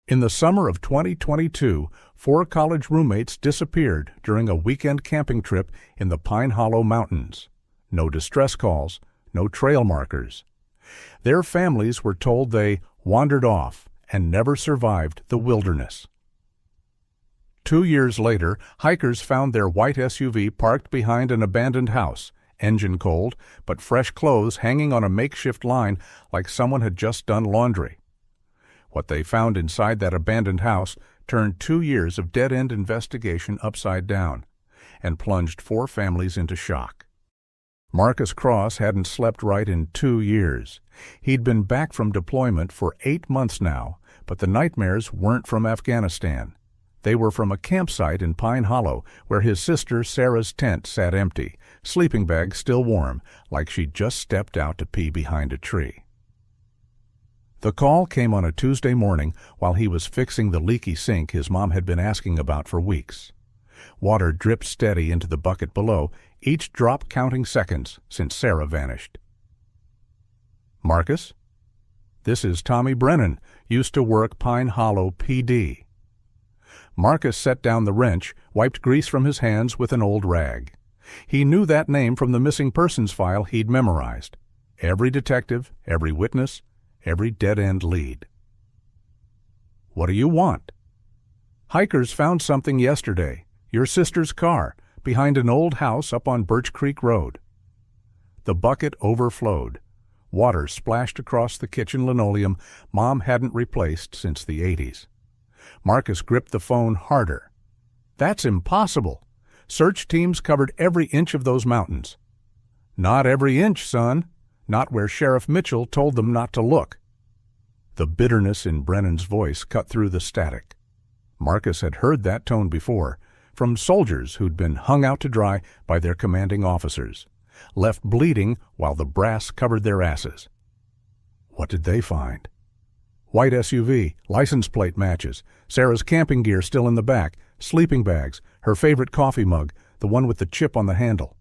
In the summer of 2022, 4 college roommates disappeared during a weekend camping trip in the Pine Hollow Mountains. No distress calls, no trail markers. Their families were told they wandered off and never survived the wilderness. 2 years later, hikers found their white SUV parked behind an abandoned house, engine cold, but fresh clothes hanging on a makeshift line like someone had just done laundry. What they found inside that abandoned house turned 2 years of dead-end investigation upside down and plunged 4 families into shock. Marcus Cross hadn't slept right in 2 years. He'd been back from deployment for 8 months now, but the nightmares weren't from Afghanistan. They were from a campsite in Pine Hollow where his sister Sarah's tent sat empty, sleeping bag still warm, like she'd just stepped out to pee behind a tree. The call came on a Tuesday morning while he was fixing the leaky sink his mom had been asking about for weeks. Water dripped steady into the bucket below, each drop counting seconds since Sarah vanished. "Marcus? This is Tommy Brennan, used to work Pine Hollow PD." Marcus set down the wrench, wiped grease from his hands with an old rag. He knew that name from the missing persons file he'd memorized. Every detective, every witness, every dead-end lead. "What do you want?" "Hikers found something yesterday. Your sister's car, behind an old house up on Birch Creek Road." The bucket overflowed. Water splashed across the kitchen linoleum Mom hadn't replaced since the 80s. Marcus gripped the phone harder. "That's impossible. Search teams covered every inch of those mountains." "Not every inch, son. Not where Sheriff Mitchell told them not to look." The bitterness in Brennan's voice cut through the static. Marcus had heard that tone before, from soldiers who'd been hung out to dry by their commanding officers, left bleeding while the brass covered their asses. What did they find? White SUV, license plate matches, Sarah's camping gear still in the back, sleeping bags, her favorite coffee mug, the one with the chip on the handle.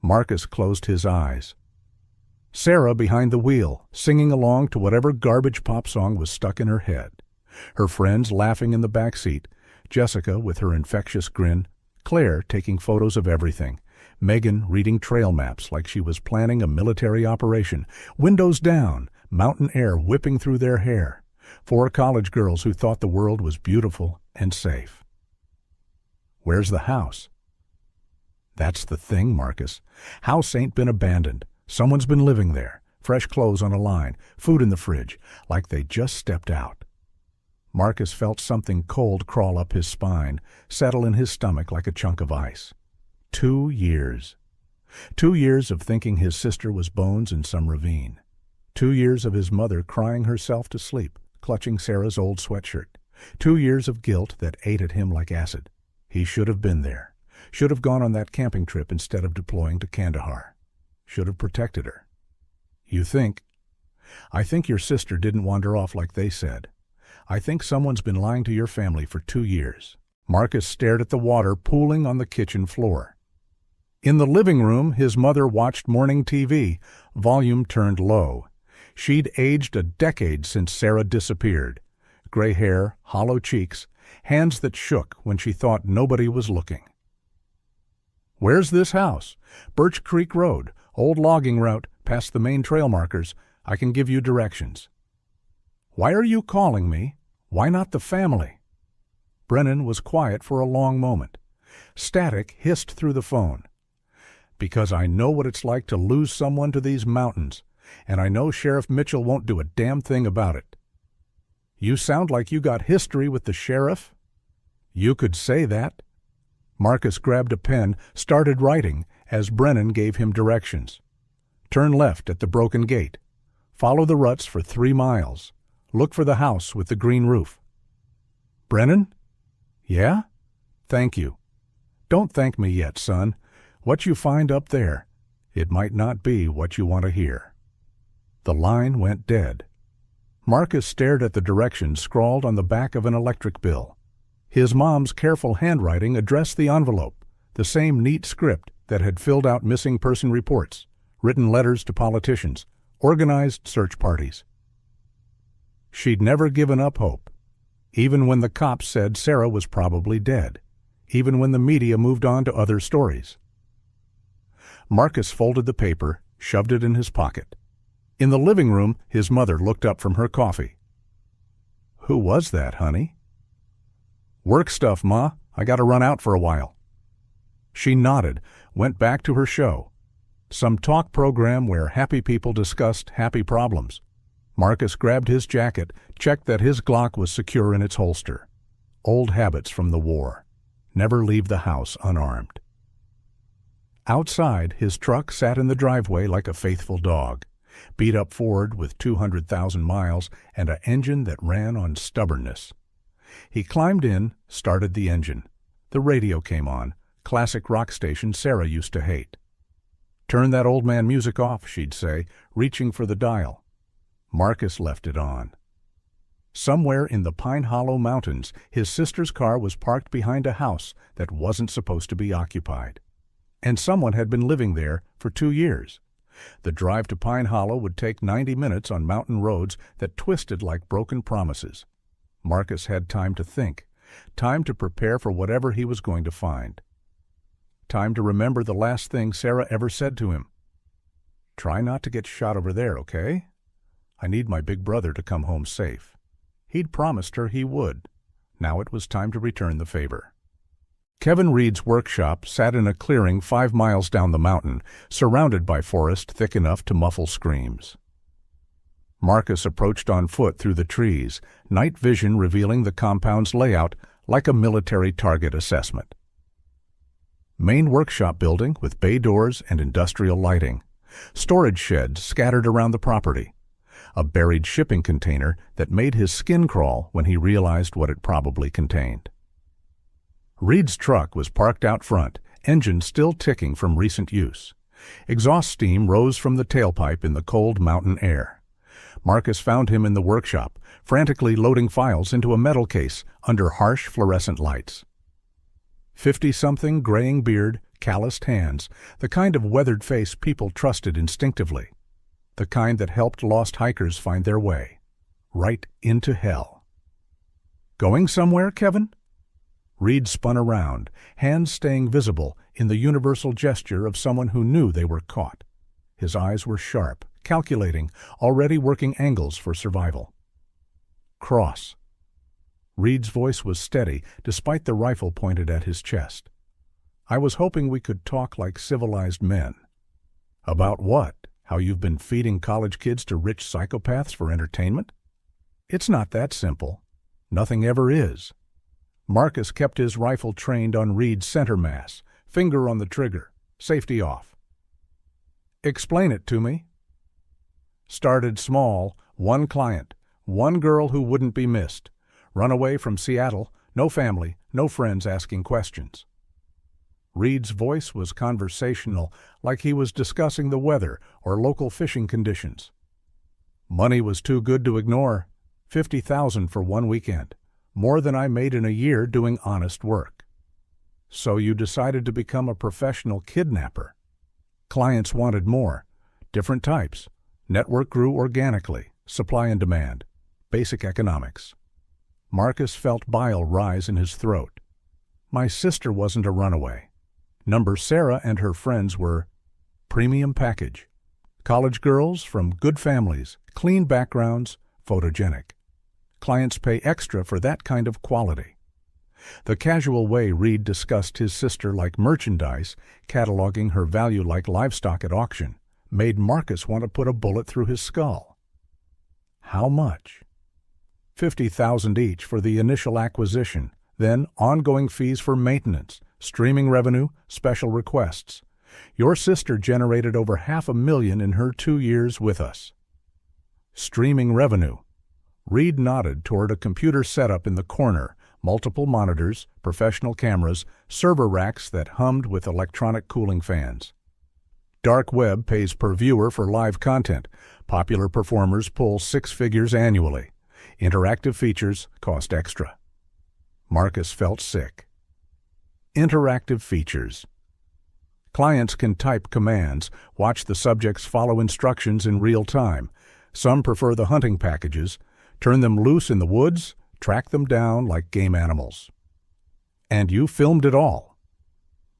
Marcus closed his eyes. Sarah behind the wheel, singing along to whatever garbage pop song was stuck in her head. Her friends laughing in the back seat, Jessica with her infectious grin, Claire taking photos of everything, Megan reading trail maps like she was planning a military operation, windows down, mountain air whipping through their hair, 4 college girls who thought the world was beautiful and safe. Where's the house? That's the thing, Marcus. House ain't been abandoned. Someone's been living there, fresh clothes on a line, food in the fridge, like they just stepped out. Marcus felt something cold crawl up his spine, settle in his stomach like a chunk of ice. 2 years. 2 years of thinking his sister was bones in some ravine. 2 years of his mother crying herself to sleep, clutching Sarah's old sweatshirt. 2 years of guilt that ate at him like acid. He should have been there. Should have gone on that camping trip instead of deploying to Kandahar. Should have protected her. "You think?" "I think your sister didn't wander off like they said. I think someone's been lying to your family for 2 years. Marcus stared at the water pooling on the kitchen floor. In the living room, his mother watched morning TV, volume turned low. She'd aged a decade since Sarah disappeared. Gray hair, hollow cheeks, hands that shook when she thought nobody was looking. "Where's this house?" "Birch Creek Road, old logging route, past the main trail markers. I can give you directions." "Why are you calling me? Why not the family?" Brennan was quiet for a long moment. Static hissed through the phone. "Because I know what it's like to lose someone to these mountains, and I know Sheriff Mitchell won't do a damn thing about it." "You sound like you got history with the sheriff." "You could say that." Marcus grabbed a pen, started writing, as Brennan gave him directions. "Turn left at the broken gate. Follow the ruts for 3 miles. Look for the house with the green roof." "Brennan?" "Yeah?" "Thank you." "Don't thank me yet, son. What you find up there, it might not be what you want to hear." The line went dead. Marcus stared at the directions scrawled on the back of an electric bill. His mom's careful handwriting addressed the envelope, the same neat script that had filled out missing person reports, written letters to politicians, organized search parties. She'd never given up hope. even when the cops said Sarah was probably dead, even when the media moved on to other stories. Marcus folded the paper, shoved it in his pocket. In the living room, his mother looked up from her coffee. "Who was that, honey?" "Work stuff, Ma. I gotta run out for a while." She nodded, went back to her show. Some talk program where happy people discussed happy problems. Marcus grabbed his jacket, checked that his Glock was secure in its holster. Old habits from the war. Never leave the house unarmed. Outside, his truck sat in the driveway like a faithful dog. Beat-up Ford with 200,000 miles and an engine that ran on stubbornness. He climbed in, started the engine. The radio came on, classic rock station Sarah used to hate. "Turn that old man music off," she'd say, reaching for the dial. Marcus left it on. Somewhere in the Pine Hollow Mountains, his sister's car was parked behind a house that wasn't supposed to be occupied. And someone had been living there for 2 years. The drive to Pine Hollow would take 90 minutes on mountain roads that twisted like broken promises. Marcus had time to think, time to prepare for whatever he was going to find. Time to remember the last thing Sarah ever said to him. "Try not to get shot over there, okay? I need my big brother to come home safe." He'd promised her he would. Now it was time to return the favor. Kevin Reed's workshop sat in a clearing 5 miles down the mountain, surrounded by forest thick enough to muffle screams. Marcus approached on foot through the trees, night vision revealing the compound's layout like a military target assessment. Main workshop building with bay doors and industrial lighting. Storage sheds scattered around the property. A buried shipping container that made his skin crawl when he realized what it probably contained. Reed's truck was parked out front, engine still ticking from recent use. Exhaust steam rose from the tailpipe in the cold mountain air. Marcus found him in the workshop, frantically loading files into a metal case under harsh fluorescent lights. 50-something, graying beard, calloused hands, the kind of weathered face people trusted instinctively. The kind that helped lost hikers find their way. Right into hell. "Going somewhere, Kevin?" Reed spun around, hands staying visible in the universal gesture of someone who knew they were caught. His eyes were sharp, calculating, already working angles for survival. "Cross." Reed's voice was steady, despite the rifle pointed at his chest. "I was hoping we could talk like civilized men." "About what? How you've been feeding college kids to rich psychopaths for entertainment?" "It's not that simple. Nothing ever is." Marcus kept his rifle trained on Reed's center mass, finger on the trigger, safety off. "Explain it to me." "Started small, one client, one girl who wouldn't be missed. Run away from Seattle, no family, no friends asking questions." Reed's voice was conversational, like he was discussing the weather or local fishing conditions. "Money was too good to ignore. 50,000 for one weekend. More than I made in a year doing honest work." "So you decided to become a professional kidnapper." "Clients wanted more. Different types. Network grew organically. Supply and demand. Basic economics." Marcus felt bile rise in his throat. "My sister wasn't a runaway. Number Sarah and her friends were premium package. College girls from good families, clean backgrounds, photogenic. Clients pay extra for that kind of quality." The casual way Reed discussed his sister like merchandise, cataloging her value like livestock at auction, made Marcus want to put a bullet through his skull. "How much?" 50,000 each for the initial acquisition, then ongoing fees for maintenance, streaming revenue, special requests. Your sister generated over $500,000 in her 2 years with us." "Streaming revenue." Reed nodded toward a computer setup in the corner, multiple monitors, professional cameras, server racks that hummed with electronic cooling fans. "Dark web pays per viewer for live content. Popular performers pull 6 figures annually. Interactive features cost extra." Marcus felt sick. Interactive features. Clients can type commands, watch the subjects follow instructions in real time. Some prefer the hunting packages. Turn them loose in the woods, track them down like game animals. And you filmed it all.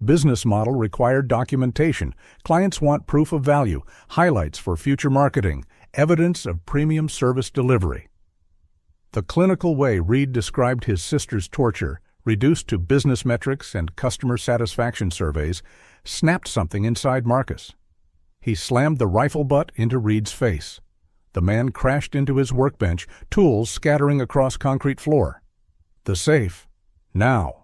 Business model required documentation. Clients want proof of value, highlights for future marketing, evidence of premium service delivery. The clinical way Reed described his sister's torture, reduced to business metrics and customer satisfaction surveys, snapped something inside Marcus. He slammed the rifle butt into Reed's face. The man crashed into his workbench, tools scattering across concrete floor. The safe. Now.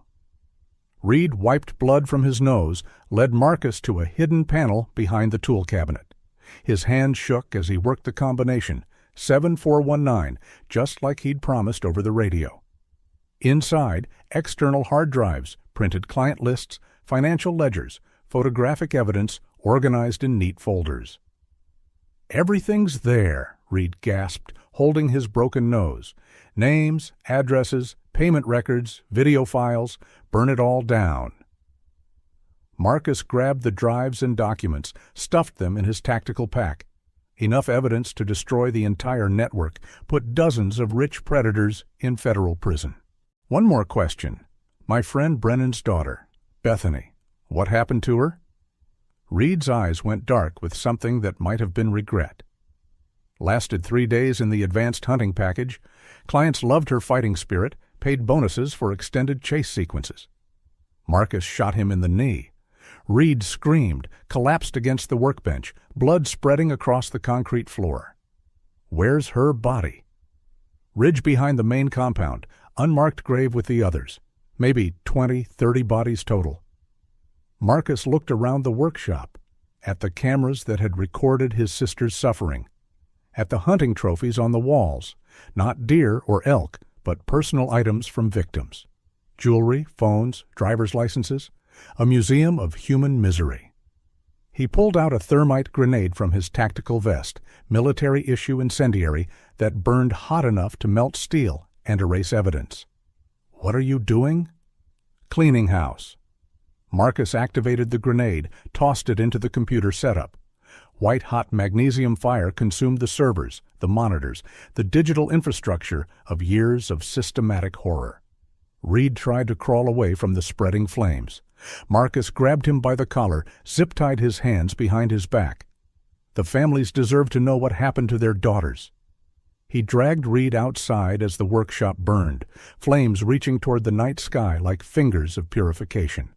Reed wiped blood from his nose, led Marcus to a hidden panel behind the tool cabinet. His hand shook as he worked the combination, 7419, just like he'd promised over the radio. Inside, external hard drives, printed client lists, financial ledgers, photographic evidence organized in neat folders. "Everything's there," Reed gasped, holding his broken nose. "Names, addresses, payment records, video files, burn it all down." Marcus grabbed the drives and documents, stuffed them in his tactical pack. Enough evidence to destroy the entire network, put dozens of rich predators in federal prison. One more question. My friend Brennan's daughter, Bethany, what happened to her? Reed's eyes went dark with something that might have been regret. Lasted 3 days in the advanced hunting package. Clients loved her fighting spirit, paid bonuses for extended chase sequences. Marcus shot him in the knee. Reed screamed, collapsed against the workbench, blood spreading across the concrete floor. Where's her body? Ridge behind the main compound, unmarked grave with the others. Maybe 20, 30 bodies total. Marcus looked around the workshop, at the cameras that had recorded his sister's suffering, at the hunting trophies on the walls, not deer or elk, but personal items from victims. Jewelry, phones, driver's licenses, a museum of human misery. He pulled out a thermite grenade from his tactical vest, military-issue incendiary that burned hot enough to melt steel and erase evidence. "What are you doing?" "Cleaning house." Marcus activated the grenade, tossed it into the computer setup. White-hot magnesium fire consumed the servers, the monitors, the digital infrastructure of years of systematic horror. Reed tried to crawl away from the spreading flames. Marcus grabbed him by the collar, zip-tied his hands behind his back. The families deserved to know what happened to their daughters. He dragged Reed outside as the workshop burned, flames reaching toward the night sky like fingers of purification.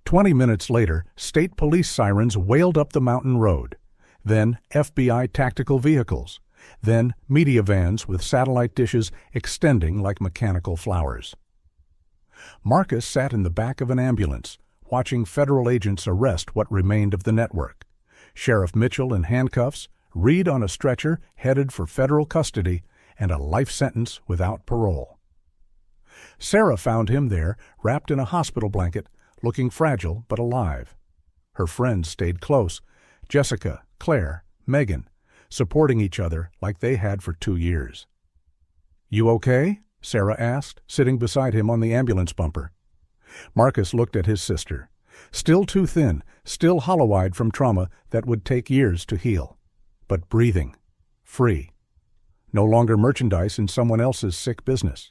20 minutes later, state police sirens wailed up the mountain road. Then FBI tactical vehicles. Then media vans with satellite dishes extending like mechanical flowers. Marcus sat in the back of an ambulance, watching federal agents arrest what remained of the network. Sheriff Mitchell in handcuffs, Reed on a stretcher headed for federal custody, and a life sentence without parole. Sarah found him there, wrapped in a hospital blanket, looking fragile but alive. Her friends stayed close, Jessica, Claire, Megan, supporting each other like they had for 2 years. "You okay?" Sarah asked, sitting beside him on the ambulance bumper. Marcus looked at his sister. Still too thin, still hollow-eyed from trauma that would take years to heal. But breathing. Free. No longer merchandise in someone else's sick business.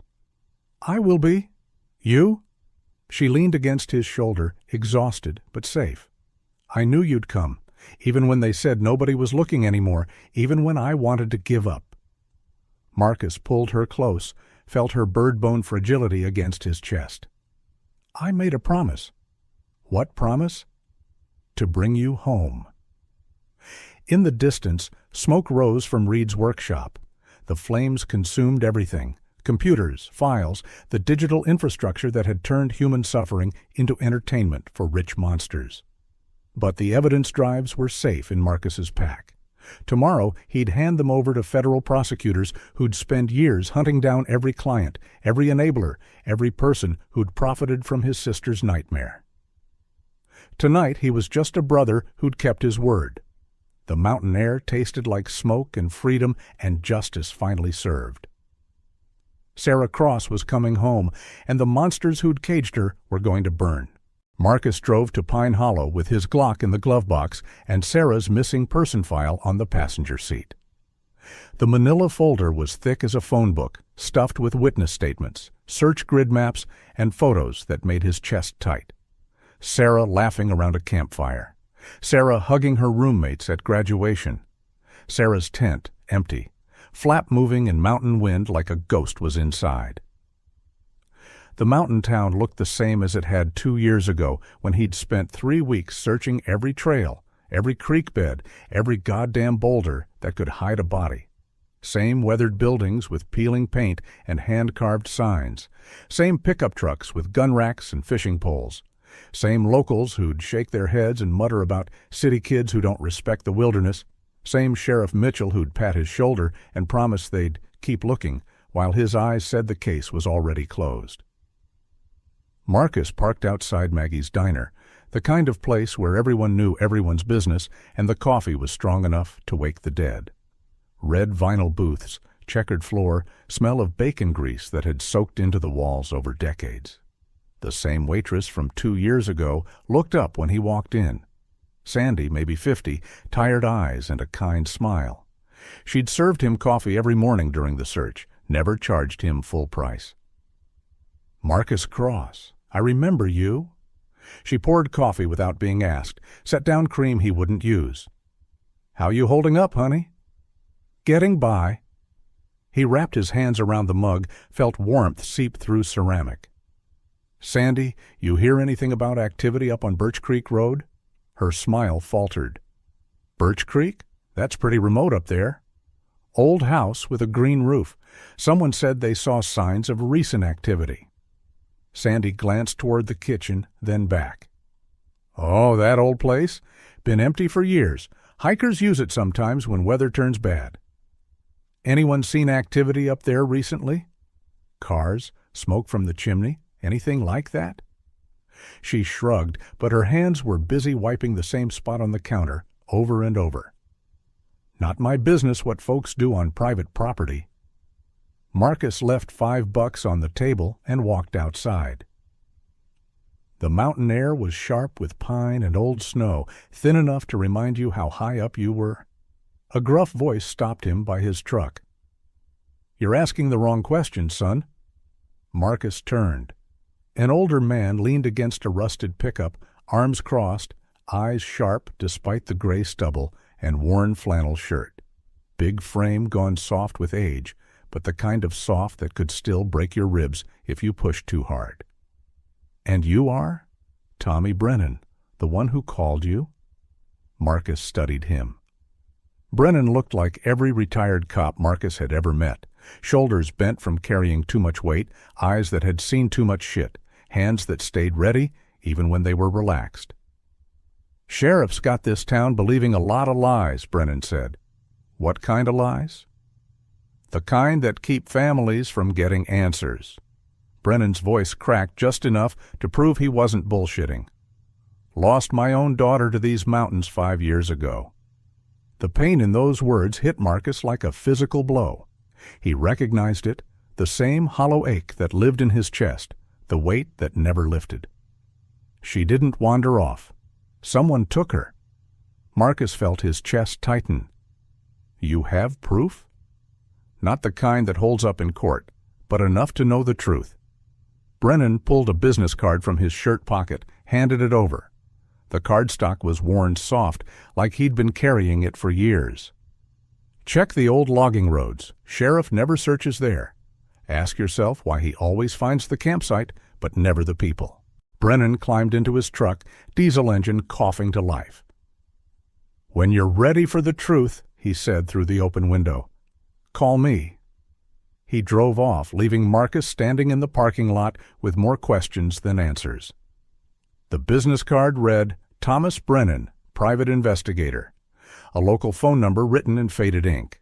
"I will be." "You?" She leaned against his shoulder, exhausted but safe. "I knew you'd come, even when they said nobody was looking anymore, even when I wanted to give up." Marcus pulled her close, felt her bird-bone fragility against his chest. "I made a promise." "What promise?" "To bring you home." In the distance, smoke rose from Reed's workshop. The flames consumed everything. Computers, files, the digital infrastructure that had turned human suffering into entertainment for rich monsters. But the evidence drives were safe in Marcus's pack. Tomorrow, he'd hand them over to federal prosecutors who'd spend years hunting down every client, every enabler, every person who'd profited from his sister's nightmare. Tonight, he was just a brother who'd kept his word. The mountain air tasted like smoke and freedom, and justice finally served. Sarah Cross was coming home, and the monsters who'd caged her were going to burn. Marcus drove to Pine Hollow with his Glock in the glove box and Sarah's missing person file on the passenger seat. The manila folder was thick as a phone book, stuffed with witness statements, search grid maps, and photos that made his chest tight. Sarah laughing around a campfire. Sarah hugging her roommates at graduation. Sarah's tent empty, flap moving in mountain wind like a ghost was inside. The mountain town looked the same as it had 2 years ago when he'd spent 3 weeks searching every trail, every creek bed, every goddamn boulder that could hide a body. Same weathered buildings with peeling paint and hand-carved signs. Same pickup trucks with gun racks and fishing poles. Same locals who'd shake their heads and mutter about city kids who don't respect the wilderness. Same Sheriff Mitchell who'd pat his shoulder and promise they'd keep looking, while his eyes said the case was already closed. Marcus parked outside Maggie's diner, the kind of place where everyone knew everyone's business and the coffee was strong enough to wake the dead. Red vinyl booths, checkered floor, smell of bacon grease that had soaked into the walls over decades. The same waitress from 2 years ago looked up when he walked in. Sandy, maybe 50, tired eyes and a kind smile. She'd served him coffee every morning during the search, never charged him full price. Marcus Cross, I remember you. She poured coffee without being asked, set down cream he wouldn't use. How you holding up, honey? Getting by. He wrapped his hands around the mug, felt warmth seep through ceramic. Sandy, you hear anything about activity up on Birch Creek Road? Her smile faltered. Birch Creek? That's pretty remote up there. Old house with a green roof. Someone said they saw signs of recent activity. Sandy glanced toward the kitchen, then back. Oh, that old place? Been empty for years. Hikers use it sometimes when weather turns bad. Anyone seen activity up there recently? Cars? Smoke from the chimney? Anything like that? She shrugged, but her hands were busy wiping the same spot on the counter, over and over. Not my business what folks do on private property. Marcus left $5 on the table and walked outside. The mountain air was sharp with pine and old snow, thin enough to remind you how high up you were. A gruff voice stopped him by his truck. You're asking the wrong question, son. Marcus turned. An older man leaned against a rusted pickup, arms crossed, eyes sharp despite the gray stubble, and worn flannel shirt. Big frame gone soft with age, but the kind of soft that could still break your ribs if you pushed too hard. And you are? Tommy Brennan, the one who called you? Marcus studied him. Brennan looked like every retired cop Marcus had ever met. Shoulders bent from carrying too much weight, eyes that had seen too much shit, hands that stayed ready even when they were relaxed. Sheriff's got this town believing a lot of lies, Brennan said. What kind of lies? The kind that keep families from getting answers. Brennan's voice cracked just enough to prove he wasn't bullshitting. Lost my own daughter to these mountains 5 years ago. The pain in those words hit Marcus like a physical blow. He recognized it, the same hollow ache that lived in his chest, the weight that never lifted. She didn't wander off. Someone took her. Marcus felt his chest tighten. You have proof? Not the kind that holds up in court, but enough to know the truth. Brennan pulled a business card from his shirt pocket, handed it over. The cardstock was worn soft, like he'd been carrying it for years. Check the old logging roads. Sheriff never searches there. Ask yourself why he always finds the campsite, but never the people. Brennan climbed into his truck, diesel engine coughing to life. When you're ready for the truth, he said through the open window, call me. He drove off, leaving Marcus standing in the parking lot with more questions than answers. The business card read, Thomas Brennan, private investigator. A local phone number written in faded ink.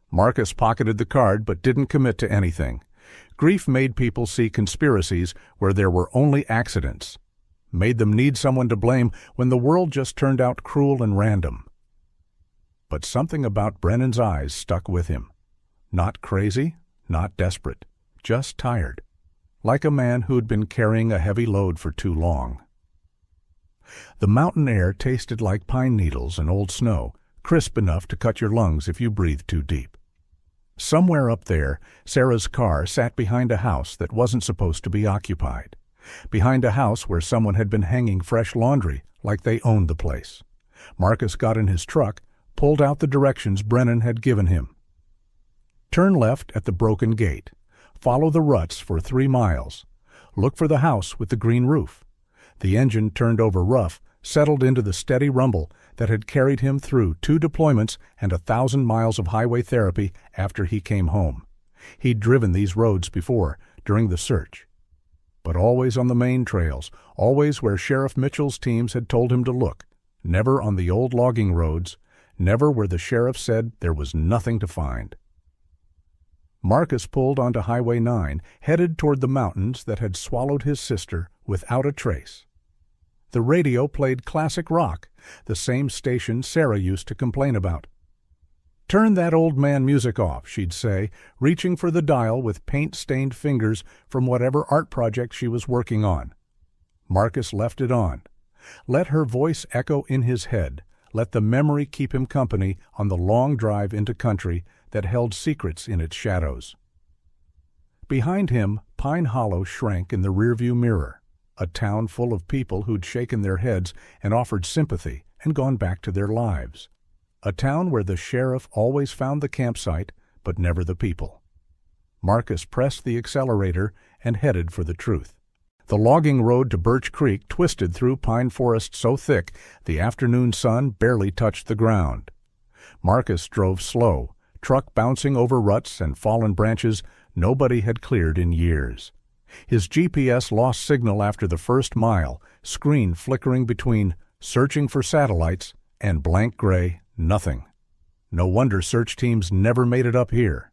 Marcus pocketed the card but didn't commit to anything. Grief made people see conspiracies where there were only accidents. Made them need someone to blame when the world just turned out cruel and random. But something about Brennan's eyes stuck with him. Not crazy, not desperate, just tired. Like a man who'd been carrying a heavy load for too long. The mountain air tasted like pine needles and old snow, crisp enough to cut your lungs if you breathe too deep. Somewhere up there, Sarah's car sat behind a house that wasn't supposed to be occupied. Behind a house where someone had been hanging fresh laundry like they owned the place. Marcus got in his truck, pulled out the directions Brennan had given him. Turn left at the broken gate. Follow the ruts for 3 miles. Look for the house with the green roof. The engine turned over rough, settled into the steady rumble that had carried him through 2 deployments and 1,000 miles of highway therapy after he came home. He'd driven these roads before, during the search. But always on the main trails, always where Sheriff Mitchell's teams had told him to look, never on the old logging roads, never where the sheriff said there was nothing to find. Marcus pulled onto Highway 9, headed toward the mountains that had swallowed his sister without a trace. The radio played classic rock, the same station Sarah used to complain about. "Turn that old man music off," she'd say, reaching for the dial with paint-stained fingers from whatever art project she was working on. Marcus left it on. Let her voice echo in his head. Let the memory keep him company on the long drive into country that held secrets in its shadows. Behind him, Pine Hollow shrank in the rearview mirror, a town full of people who'd shaken their heads and offered sympathy and gone back to their lives. A town where the sheriff always found the campsite, but never the people. Marcus pressed the accelerator and headed for the truth. The logging road to Birch Creek twisted through pine forest so thick the afternoon sun barely touched the ground. Marcus drove slow, truck bouncing over ruts and fallen branches nobody had cleared in years. His GPS lost signal after the first mile, screen flickering between searching for satellites and blank gray nothing. No wonder search teams never made it up here.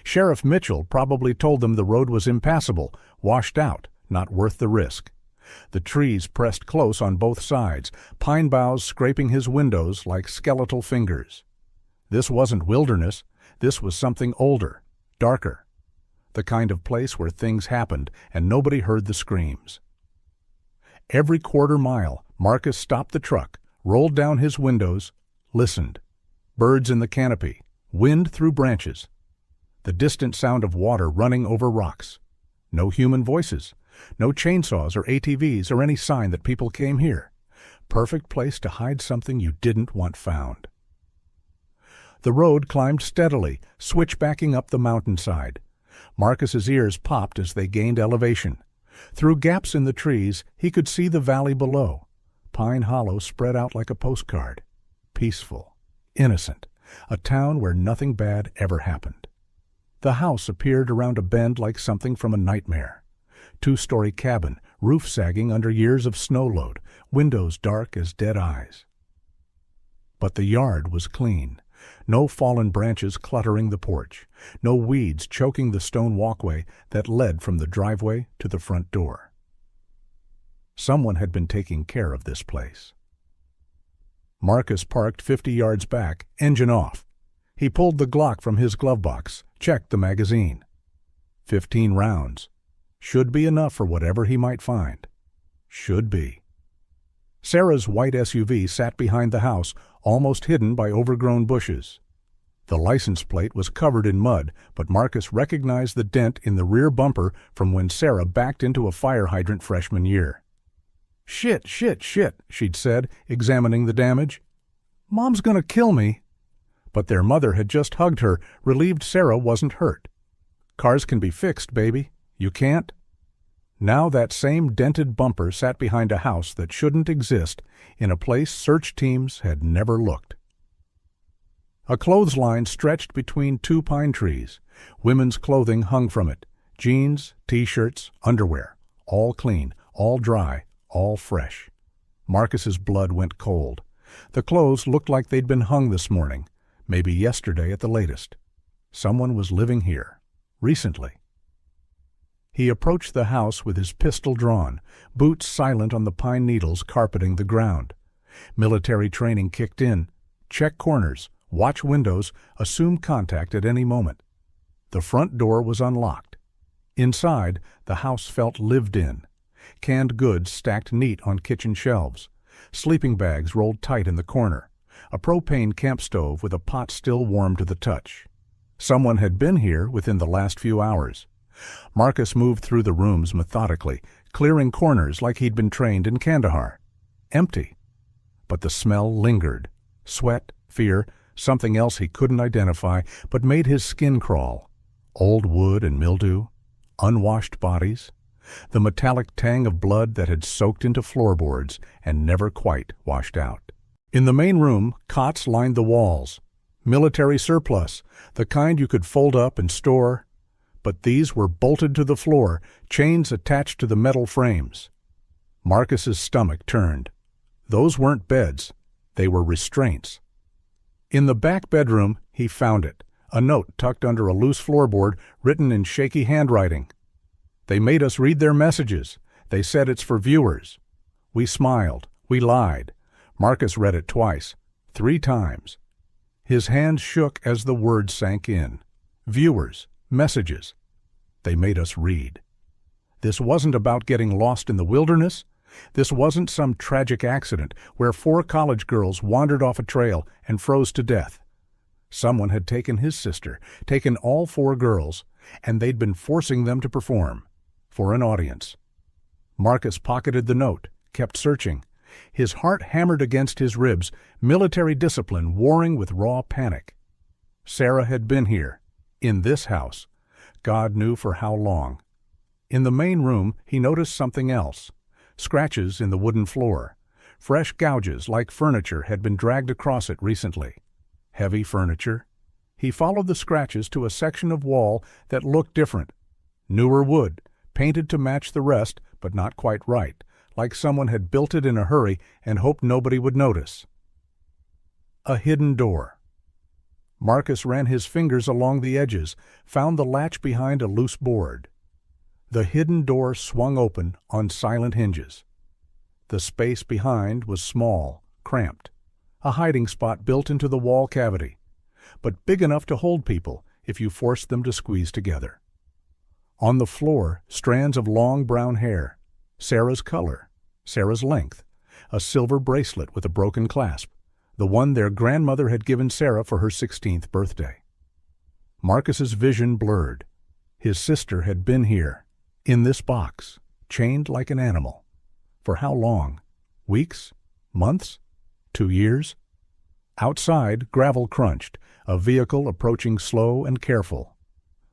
Sheriff Mitchell probably told them the road was impassable, washed out, not worth the risk. The trees pressed close on both sides, pine boughs scraping his windows like skeletal fingers. This wasn't wilderness. This was something older, darker. The kind of place where things happened and nobody heard the screams. Every quarter mile, Marcus stopped the truck, rolled down his windows, listened. Birds in the canopy, wind through branches. The distant sound of water running over rocks. No human voices, no chainsaws or ATVs or any sign that people came here. Perfect place to hide something you didn't want found. The road climbed steadily, switchbacking up the mountainside. Marcus's ears popped as they gained elevation. Through gaps in the trees, he could see the valley below. Pine Hollow spread out like a postcard. Peaceful, innocent, a town where nothing bad ever happened. The house appeared around a bend like something from a nightmare. 2-story cabin, roof sagging under years of snow load, windows dark as dead eyes. But the yard was clean. No fallen branches cluttering the porch, no weeds choking the stone walkway that led from the driveway to the front door. Someone had been taking care of this place. Marcus parked 50 yards back, engine off. He pulled the Glock from his glove box, checked the magazine. 15 rounds. Should be enough for whatever he might find. Should be. Sarah's white SUV sat behind the house, almost hidden by overgrown bushes. The license plate was covered in mud, but Marcus recognized the dent in the rear bumper from when Sarah backed into a fire hydrant freshman year. "Shit, shit, shit," she'd said, examining the damage. "Mom's gonna kill me." But their mother had just hugged her, relieved Sarah wasn't hurt. "Cars can be fixed, baby. You can't?" Now that same dented bumper sat behind a house that shouldn't exist, in a place search teams had never looked. A clothesline stretched between 2 pine trees. Women's clothing hung from it. Jeans, T-shirts, underwear. All clean, all dry, all fresh. Marcus's blood went cold. The clothes looked like they'd been hung this morning, maybe yesterday at the latest. Someone was living here, recently. He approached the house with his pistol drawn, boots silent on the pine needles carpeting the ground. Military training kicked in. Check corners, watch windows, assume contact at any moment. The front door was unlocked. Inside, the house felt lived in. Canned goods stacked neat on kitchen shelves. Sleeping bags rolled tight in the corner. a propane camp stove with a pot still warm to the touch. Someone had been here within the last few hours. Marcus moved through the rooms methodically, clearing corners like he'd been trained in Kandahar. Empty. But the smell lingered. Sweat, fear, something else he couldn't identify, but made his skin crawl. Old wood and mildew, unwashed bodies, the metallic tang of blood that had soaked into floorboards and never quite washed out. In the main room, cots lined the walls. Military surplus, the kind you could fold up and store, but these were bolted to the floor, chains attached to the metal frames. Marcus's stomach turned. Those weren't beds, they were restraints. In the back bedroom, he found it, a note tucked under a loose floorboard written in shaky handwriting. They made us read their messages. They said it's for viewers. We smiled. We lied. Marcus read it twice, 3 times. His hands shook as the words sank in. Viewers, messages. They made us read. This wasn't about getting lost in the wilderness. This wasn't some tragic accident where 4 college girls wandered off a trail and froze to death. Someone had taken his sister, taken all 4 girls, and they'd been forcing them to perform. For an audience. Marcus pocketed the note, kept searching. His heart hammered against his ribs, military discipline warring with raw panic. Sarah had been here, in this house. God knew for how long. In the main room, he noticed something else. Scratches in the wooden floor. Fresh gouges like furniture had been dragged across it recently. Heavy furniture. He followed the scratches to a section of wall that looked different. Newer wood, painted to match the rest, but not quite right, like someone had built it in a hurry and hoped nobody would notice. A hidden door. Marcus ran his fingers along the edges, found the latch behind a loose board. The hidden door swung open on silent hinges. The space behind was small, cramped, a hiding spot built into the wall cavity, but big enough to hold people if you forced them to squeeze together. On the floor, strands of long brown hair, Sarah's color, Sarah's length, a silver bracelet with a broken clasp, the one their grandmother had given Sarah for her 16th birthday. Marcus's vision blurred. His sister had been here, in this box, chained like an animal. For how long? Weeks? Months? 2 years? Outside, gravel crunched, a vehicle approaching slow and careful.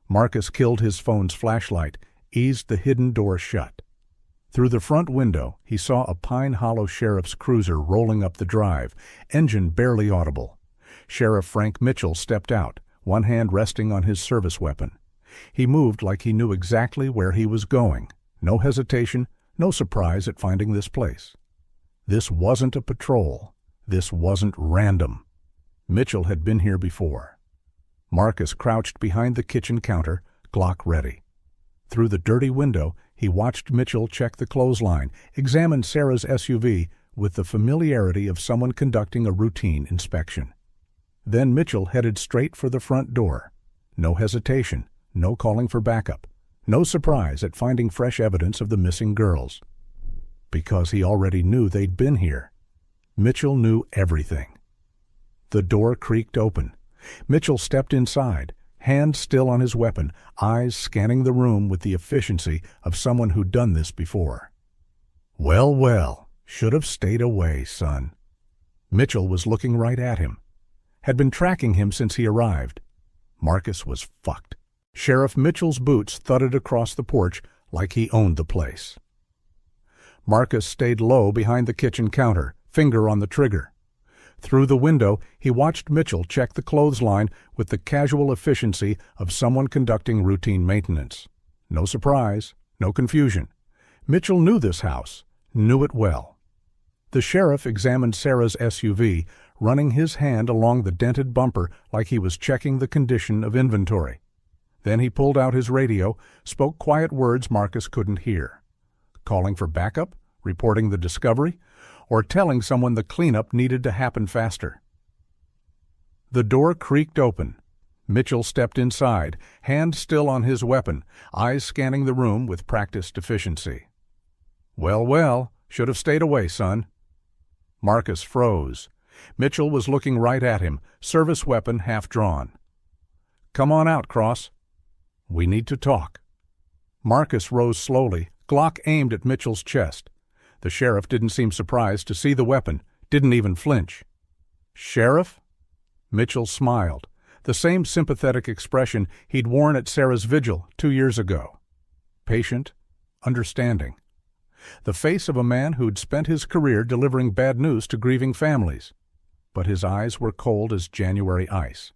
Marcus killed his phone's flashlight, eased the hidden door shut. Through the front window, he saw a Pine Hollow sheriff's cruiser rolling up the drive, engine barely audible. Sheriff Frank Mitchell stepped out, one hand resting on his service weapon. He moved like he knew exactly where he was going. No hesitation, no surprise at finding this place. This wasn't a patrol. This wasn't random. Mitchell had been here before. Marcus crouched behind the kitchen counter, Glock ready. Through the dirty window, he watched Mitchell check the clothesline, examine Sarah's SUV with the familiarity of someone conducting a routine inspection. Then Mitchell headed straight for the front door. No hesitation, no calling for backup, no surprise at finding fresh evidence of the missing girls. Because he already knew they'd been here. Mitchell knew everything. The door creaked open. Mitchell stepped inside, hand still on his weapon, eyes scanning the room with the efficiency of someone who'd done this before. Well, well, should have stayed away, son. Mitchell was looking right at him. Had been tracking him since he arrived. Marcus was fucked. Sheriff Mitchell's boots thudded across the porch like he owned the place. Marcus stayed low behind the kitchen counter, finger on the trigger. Through the window, he watched Mitchell check the clothesline with the casual efficiency of someone conducting routine maintenance. No surprise, no confusion. Mitchell knew this house, knew it well. The sheriff examined Sarah's SUV, running his hand along the dented bumper like he was checking the condition of inventory. Then he pulled out his radio, spoke quiet words Marcus couldn't hear. Calling for backup, reporting the discovery, or telling someone the cleanup needed to happen faster. The door creaked open. Mitchell stepped inside, hand still on his weapon, eyes scanning the room with practiced efficiency. Well, well, should have stayed away, son. Marcus froze. Mitchell was looking right at him, service weapon half drawn. "Come on out, Cross. We need to talk." Marcus rose slowly, Glock aimed at Mitchell's chest. The sheriff didn't seem surprised to see the weapon, didn't even flinch. "Sheriff?" Mitchell smiled, the same sympathetic expression he'd worn at Sarah's vigil 2 years ago. Patient, understanding. The face of a man who'd spent his career delivering bad news to grieving families. But his eyes were cold as January ice.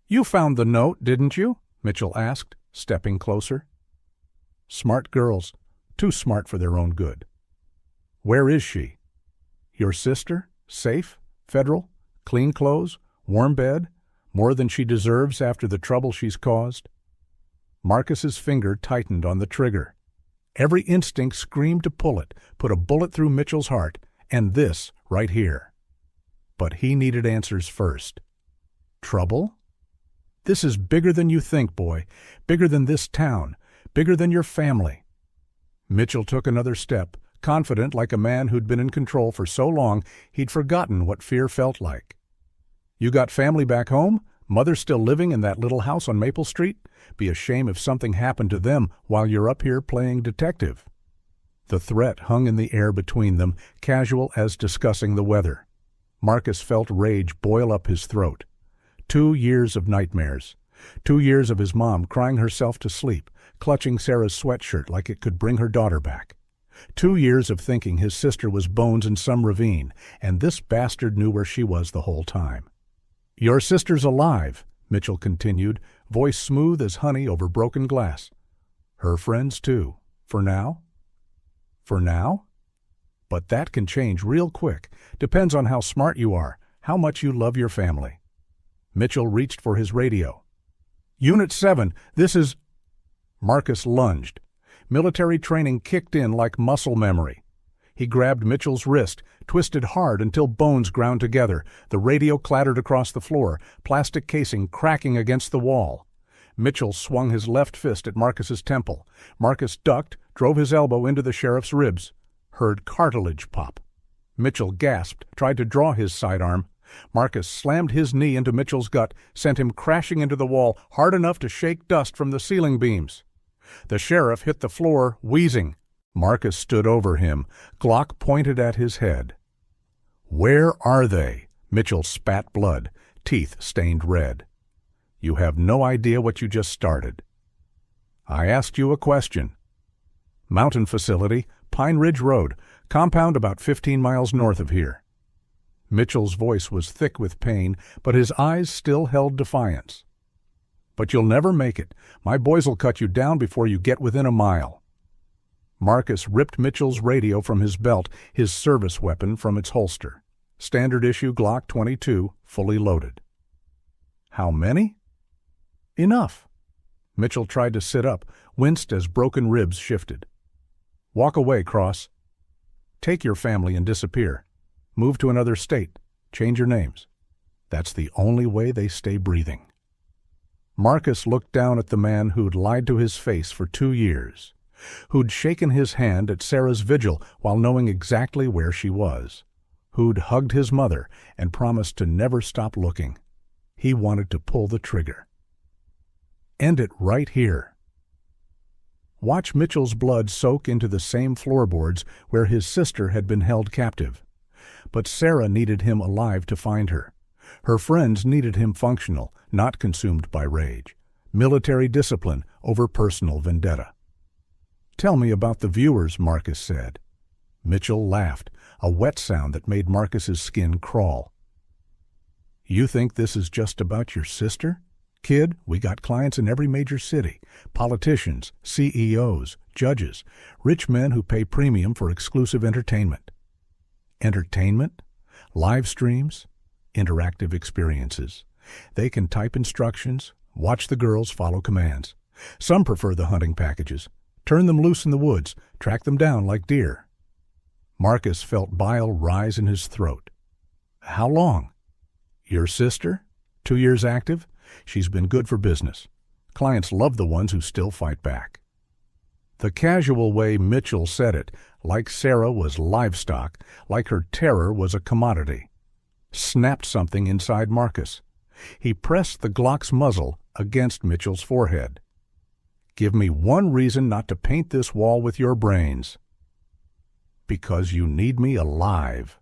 "You found the note, didn't you?" Mitchell asked, stepping closer. "Smart girls, too smart for their own good." "Where is she?" "Your sister? Safe? Federal? Clean clothes? Warm bed? More than she deserves after the trouble she's caused?" Marcus's finger tightened on the trigger. Every instinct screamed to pull it, put a bullet through Mitchell's heart, and this right here. But he needed answers first. Trouble? "This is bigger than you think, boy. Bigger than this town. Bigger than your family." Mitchell took another step, confident like a man who'd been in control for so long he'd forgotten what fear felt like. "You got family back home? Mother still living in that little house on Maple Street? Be a shame if something happened to them while you're up here playing detective." The threat hung in the air between them, casual as discussing the weather. Marcus felt rage boil up his throat. 2 years of nightmares. 2 years of his mom crying herself to sleep, clutching Sarah's sweatshirt like it could bring her daughter back. 2 years of thinking his sister was bones in some ravine, and this bastard knew where she was the whole time. "Your sister's alive," Mitchell continued, voice smooth as honey over broken glass. "Her friends, too. For now?" "For now?" "But that can change real quick. Depends on how smart you are, how much you love your family." Mitchell reached for his radio. "Unit 7, this is—" Marcus lunged. Military training kicked in like muscle memory. He grabbed Mitchell's wrist, twisted hard until bones ground together. The radio clattered across the floor, plastic casing cracking against the wall. Mitchell swung his left fist at Marcus's temple. Marcus ducked, drove his elbow into the sheriff's ribs. Heard cartilage pop. Mitchell gasped, tried to draw his sidearm. Marcus slammed his knee into Mitchell's gut, sent him crashing into the wall hard enough to shake dust from the ceiling beams. The sheriff hit the floor, wheezing. Marcus stood over him, Glock pointed at his head. "Where are they?" Mitchell spat blood, teeth stained red. "You have no idea what you just started." "I asked you a question." "Mountain facility, Pine Ridge Road, compound about 15 miles north of here." Mitchell's voice was thick with pain, but his eyes still held defiance. "But you'll never make it. My boys'll cut you down before you get within a mile." Marcus ripped Mitchell's radio from his belt, his service weapon from its holster. Standard issue Glock 22, fully loaded. "How many?" "Enough." Mitchell tried to sit up, winced as broken ribs shifted. "Walk away, Cross. Take your family and disappear. Move to another state. Change your names. That's the only way they stay breathing." Marcus looked down at the man who'd lied to his face for 2 years, who'd shaken his hand at Sarah's vigil while knowing exactly where she was, who'd hugged his mother and promised to never stop looking. He wanted to pull the trigger. End it right here. Watch Mitchell's blood soak into the same floorboards where his sister had been held captive. But Sarah needed him alive to find her. Her friends needed him functional, not consumed by rage. Military discipline over personal vendetta. "Tell me about the viewers," Marcus said. Mitchell laughed, a wet sound that made Marcus's skin crawl. "You think this is just about your sister? Kid, we got clients in every major city. Politicians, CEOs, judges, rich men who pay premium for exclusive entertainment." Entertainment? Live streams? Interactive experiences. They can type instructions, watch the girls follow commands. Some prefer the hunting packages. Turn them loose in the woods, track them down like deer. Marcus felt bile rise in his throat. "How long?" "Your sister? 2 years active? She's been good for business. Clients love the ones who still fight back." The casual way Mitchell said it, like Sarah was livestock, like her terror was a commodity. snapped something inside Marcus. He pressed the Glock's muzzle against Mitchell's forehead. "Give me one reason not to paint this wall with your brains." "Because you need me alive."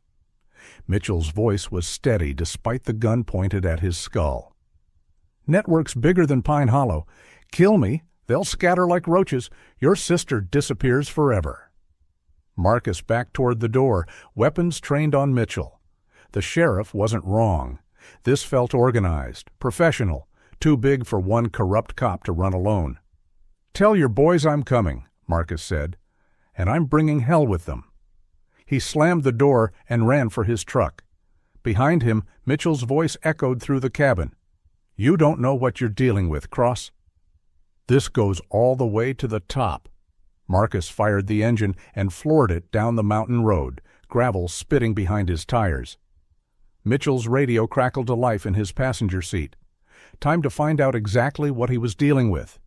Mitchell's voice was steady despite the gun pointed at his skull. "Network's bigger than Pine Hollow. Kill me, they'll scatter like roaches. Your sister disappears forever." Marcus backed toward the door, weapons trained on Mitchell. The sheriff wasn't wrong. This felt organized, professional, too big for one corrupt cop to run alone. "Tell your boys I'm coming," Marcus said, "and I'm bringing hell with them." He slammed the door and ran for his truck. Behind him, Mitchell's voice echoed through the cabin. "You don't know what you're dealing with, Cross." "This goes all the way to the top." Marcus fired the engine and floored it down the mountain road, gravel spitting behind his tires. Mitchell's radio crackled to life in his passenger seat. Time to find out exactly what he was dealing with,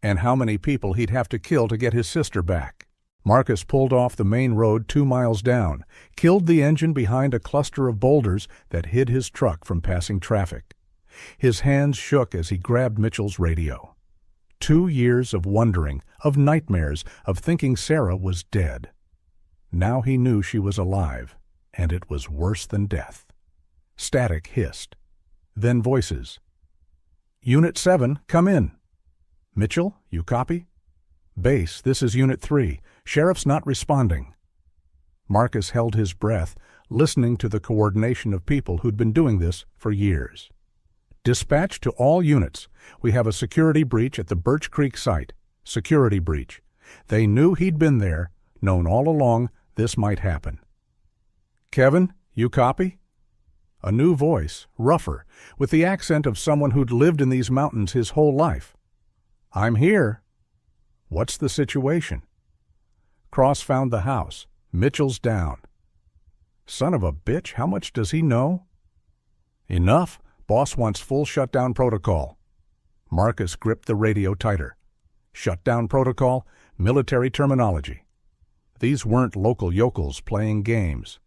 and how many people he'd have to kill to get his sister back. Marcus pulled off the main road 2 miles down, killed the engine behind a cluster of boulders that hid his truck from passing traffic. His hands shook as he grabbed Mitchell's radio. 2 years of wondering, of nightmares, of thinking Sarah was dead. Now he knew she was alive, and it was worse than death. Static hissed. Then voices. "Unit 7, come in." "Mitchell, you copy?" "Base, this is Unit 3. Sheriff's not responding." Marcus held his breath, listening to the coordination of people who'd been doing this for years. "Dispatch to all units. We have a security breach at the Birch Creek site. Security breach. They knew he'd been there, known all along this might happen." "Kevin, you copy?" A new voice, rougher, with the accent of someone who'd lived in these mountains his whole life. "I'm here." "What's the situation?" Cross found the house. Mitchell's down. "Son of a bitch, how much does he know?" "Enough. Boss wants full shutdown protocol." Marcus gripped the radio tighter. Shutdown protocol, military terminology. These weren't local yokels playing games.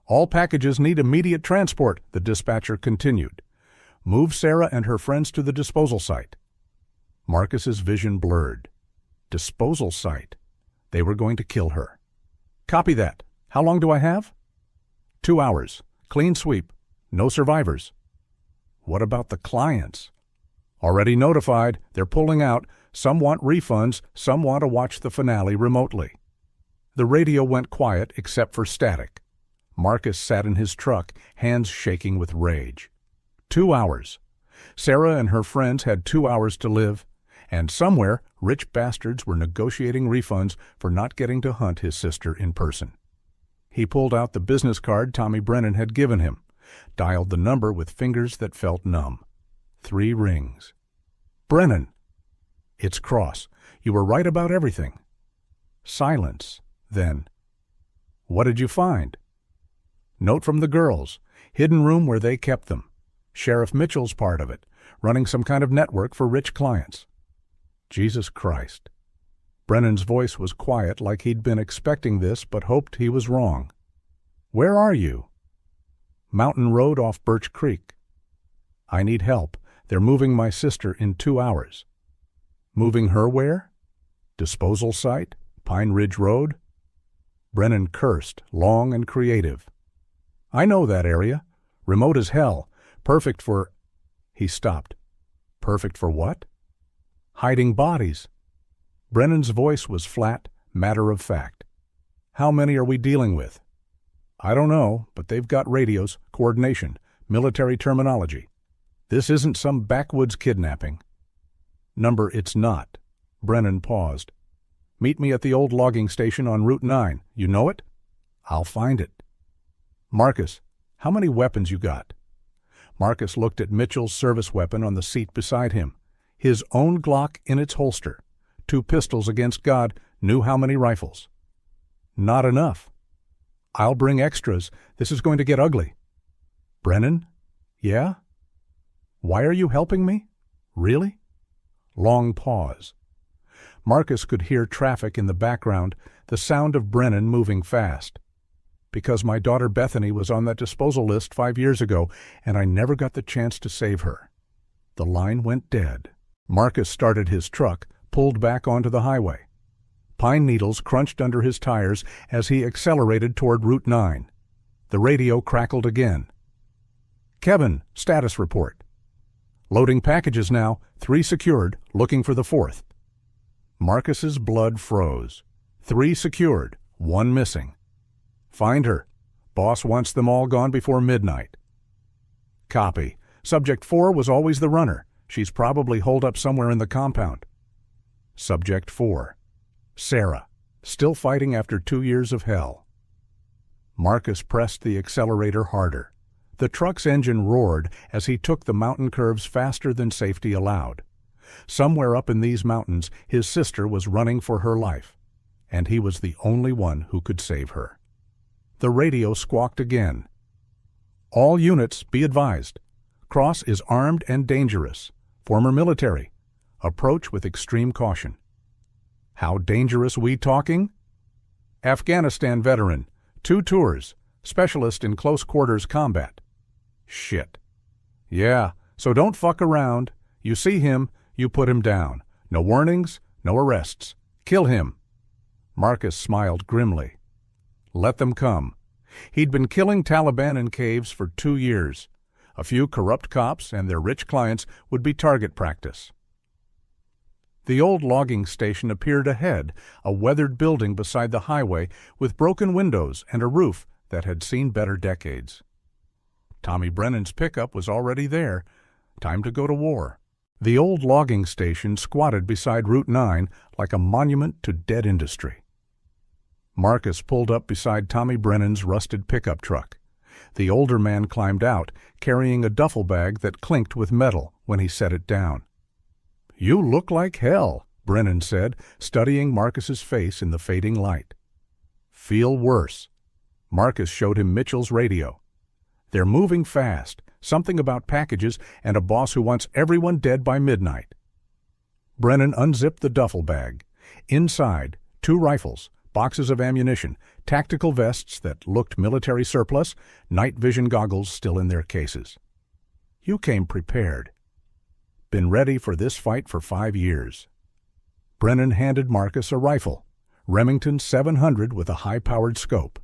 "All packages need immediate transport," the dispatcher continued. "Move Sarah and her friends to the disposal site." Marcus's vision blurred. Disposal site. They were going to kill her. "Copy that. How long do I have?" 2 hours. Clean sweep. No survivors." "What about the clients?" "Already notified. They're pulling out. Some want refunds. Some want to watch the finale remotely." The radio went quiet except for static. Marcus sat in his truck, hands shaking with rage. 2 hours. Sarah and her friends had 2 hours to live, and somewhere rich bastards were negotiating refunds for not getting to hunt his sister in person. He pulled out the business card Tommy Brennan had given him, dialed the number with fingers that felt numb. 3 rings. "Brennan." "It's Cross. You were right about everything." Silence. Then, "What did you find?" "Note from the girls. Hidden room where they kept them. Sheriff Mitchell's part of it, running some kind of network for rich clients." Jesus Christ. Brennan's voice was quiet, like he'd been expecting this but hoped he was wrong. "Where are you?" "Mountain Road off Birch Creek." "I need help. They're moving my sister in 2 hours." "Moving her where?" "Disposal site? Pine Ridge Road?" Brennan cursed, long and creative. "I know that area. Remote as hell. Perfect for—" He stopped. "Perfect for what?" "Hiding bodies." Brennan's voice was flat, matter-of-fact. "How many are we dealing with?" "I don't know, but they've got radios, coordination, military terminology. This isn't some backwoods kidnapping." "Number it's not." Brennan paused. "Meet me at the old logging station on Route 9. You know it?" "I'll find it." "Marcus, how many weapons you got?" Marcus looked at Mitchell's service weapon on the seat beside him. His own Glock in its holster. 2 pistols against God, knew how many rifles. "Not enough." "I'll bring extras. This is going to get ugly." "Brennan?" "Yeah?" "Why are you helping me?" "Really?" Long pause. Marcus could hear traffic in the background, the sound of Brennan moving fast. because my daughter Bethany was on that disposal list 5 years ago, and I never got the chance to save her." The line went dead. Marcus started his truck, pulled back onto the highway. Pine needles crunched under his tires as he accelerated toward Route 9. The radio crackled again. "Kevin, status report. Loading packages now, 3 secured, looking for the 4th. Marcus's blood froze. 3 secured, 1 missing. "Find her. Boss wants them all gone before midnight." "Copy. Subject 4 was always the runner. She's probably holed up somewhere in the compound." Subject 4. Sarah, still fighting after 2 years of hell. Marcus pressed the accelerator harder. The truck's engine roared as he took the mountain curves faster than safety allowed. Somewhere up in these mountains, his sister was running for her life, and he was the only one who could save her. The radio squawked again. "All units, be advised. Cross is armed and dangerous. Former military. Approach with extreme caution." "How dangerous we talking?" "Afghanistan veteran. 2 tours. Specialist in close quarters combat." "Shit." "Yeah, so don't fuck around. You see him, you put him down. No warnings, no arrests. Kill him." Marcus smiled grimly. Let them come. He'd been killing Taliban in caves for 2 years. A few corrupt cops and their rich clients would be target practice. The old logging station appeared ahead, a weathered building beside the highway with broken windows and a roof that had seen better decades. Tommy Brennan's pickup was already there. Time to go to war. The old logging station squatted beside Route 9 like a monument to dead industry. Marcus pulled up beside Tommy Brennan's rusted pickup truck. The older man climbed out, carrying a duffel bag that clinked with metal when he set it down. "You look like hell," Brennan said, studying Marcus's face in the fading light. "Feel worse." Marcus showed him Mitchell's radio. "They're moving fast, something about packages and a boss who wants everyone dead by midnight." Brennan unzipped the duffel bag. Inside, 2 rifles, boxes of ammunition, tactical vests that looked military surplus, night vision goggles still in their cases. "You came prepared." "Been ready for this fight for 5 years." Brennan handed Marcus a rifle, Remington 700 with a high-powered scope.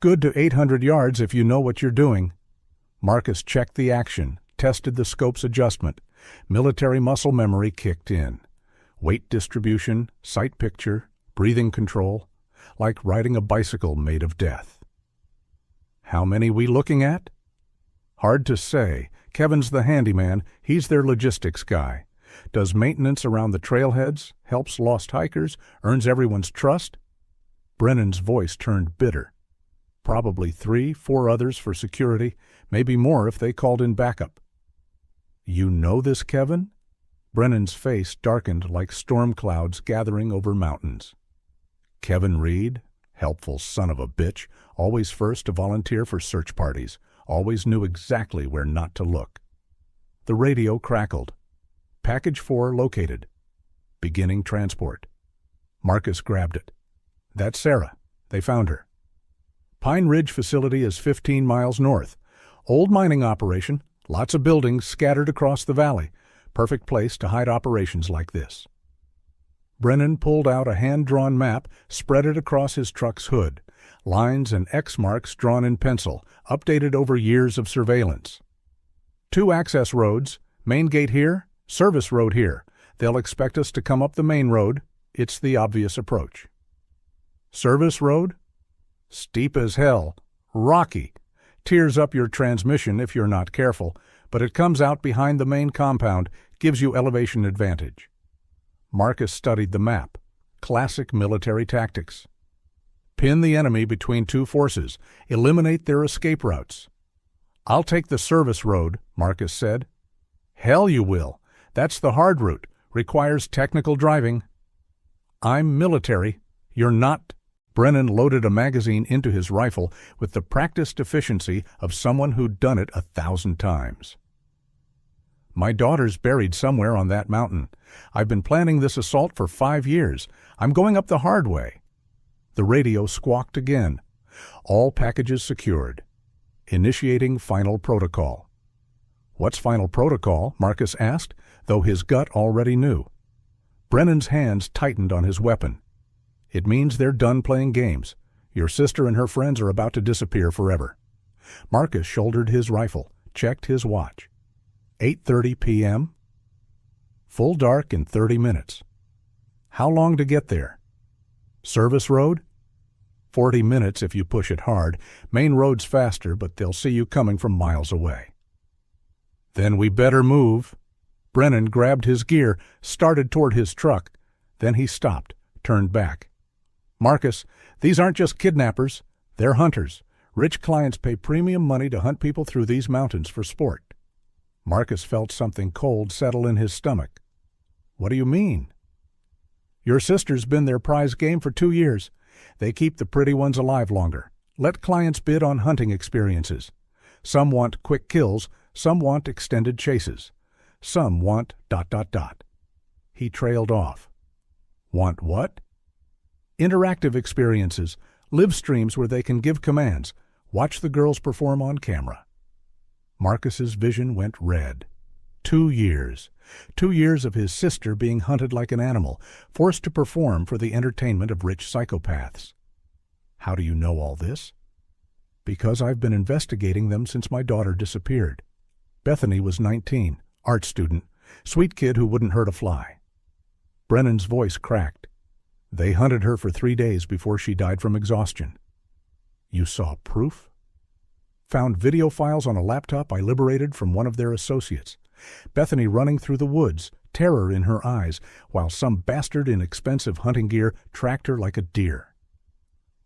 "Good to 800 yards if you know what you're doing." Marcus checked the action, tested the scope's adjustment. Military muscle memory kicked in. Weight distribution, sight picture, breathing control, like riding a bicycle made of death. "How many we looking at?" "Hard to say. Kevin's the handyman. He's their logistics guy. Does maintenance around the trailheads, helps lost hikers, earns everyone's trust." Brennan's voice turned bitter. "Probably 3, 4 others for security, maybe more if they called in backup." "You know this Kevin?" Brennan's face darkened like storm clouds gathering over mountains. Kevin Reed, helpful son of a bitch, always first to volunteer for search parties, always knew exactly where not to look. The radio crackled. "Package 4 located. Beginning transport." Marcus grabbed it. "That's Sarah. They found her. Pine Ridge facility is 15 miles north. Old mining operation, lots of buildings scattered across the valley. Perfect place to hide operations like this." Brennan pulled out a hand-drawn map, spread it across his truck's hood. Lines and X marks drawn in pencil, updated over years of surveillance. 2 access roads, main gate here, service road here. They'll expect us to come up the main road. It's the obvious approach. Service road? Steep as hell. Rocky. Tears up your transmission if you're not careful, but it comes out behind the main compound, gives you elevation advantage. Marcus studied the map. Classic military tactics. Pin the enemy between 2 forces. Eliminate their escape routes. "I'll take the service road," Marcus said. "Hell you will. That's the hard route. Requires technical driving." "I'm military. You're not." Brennan loaded a magazine into his rifle with the practiced efficiency of someone who'd done it 1,000 times. "My daughter's buried somewhere on that mountain. I've been planning this assault for 5 years. I'm going up the hard way." The radio squawked again. All packages secured. Initiating final protocol. What's final protocol? Marcus asked, though his gut already knew. Brennan's hands tightened on his weapon. It means they're done playing games. Your sister and her friends are about to disappear forever. Marcus shouldered his rifle, checked his watch. 8:30 p.m.? Full dark in 30 minutes. How long to get there? Service road? 40 minutes if you push it hard. Main road's faster, but they'll see you coming from miles away. Then we better move. Brennan grabbed his gear, started toward his truck. Then he stopped, turned back. Marcus, these aren't just kidnappers. They're hunters. Rich clients pay premium money to hunt people through these mountains for sport. Marcus felt something cold settle in his stomach. What do you mean? Your sister's been their prize game for 2 years. They keep the pretty ones alive longer. Let clients bid on hunting experiences. Some want quick kills, some want extended chases. Some want ... He trailed off. Want what? Interactive experiences, live streams where they can give commands, watch the girls perform on camera. Marcus's vision went red. 2 years. 2 years of his sister being hunted like an animal, forced to perform for the entertainment of rich psychopaths. How do you know all this? Because I've been investigating them since my daughter disappeared. Bethany was 19, art student, sweet kid who wouldn't hurt a fly. Brennan's voice cracked. They hunted her for 3 days before she died from exhaustion. You saw proof? Found video files on a laptop I liberated from one of their associates. Bethany running through the woods, terror in her eyes, while some bastard in expensive hunting gear tracked her like a deer.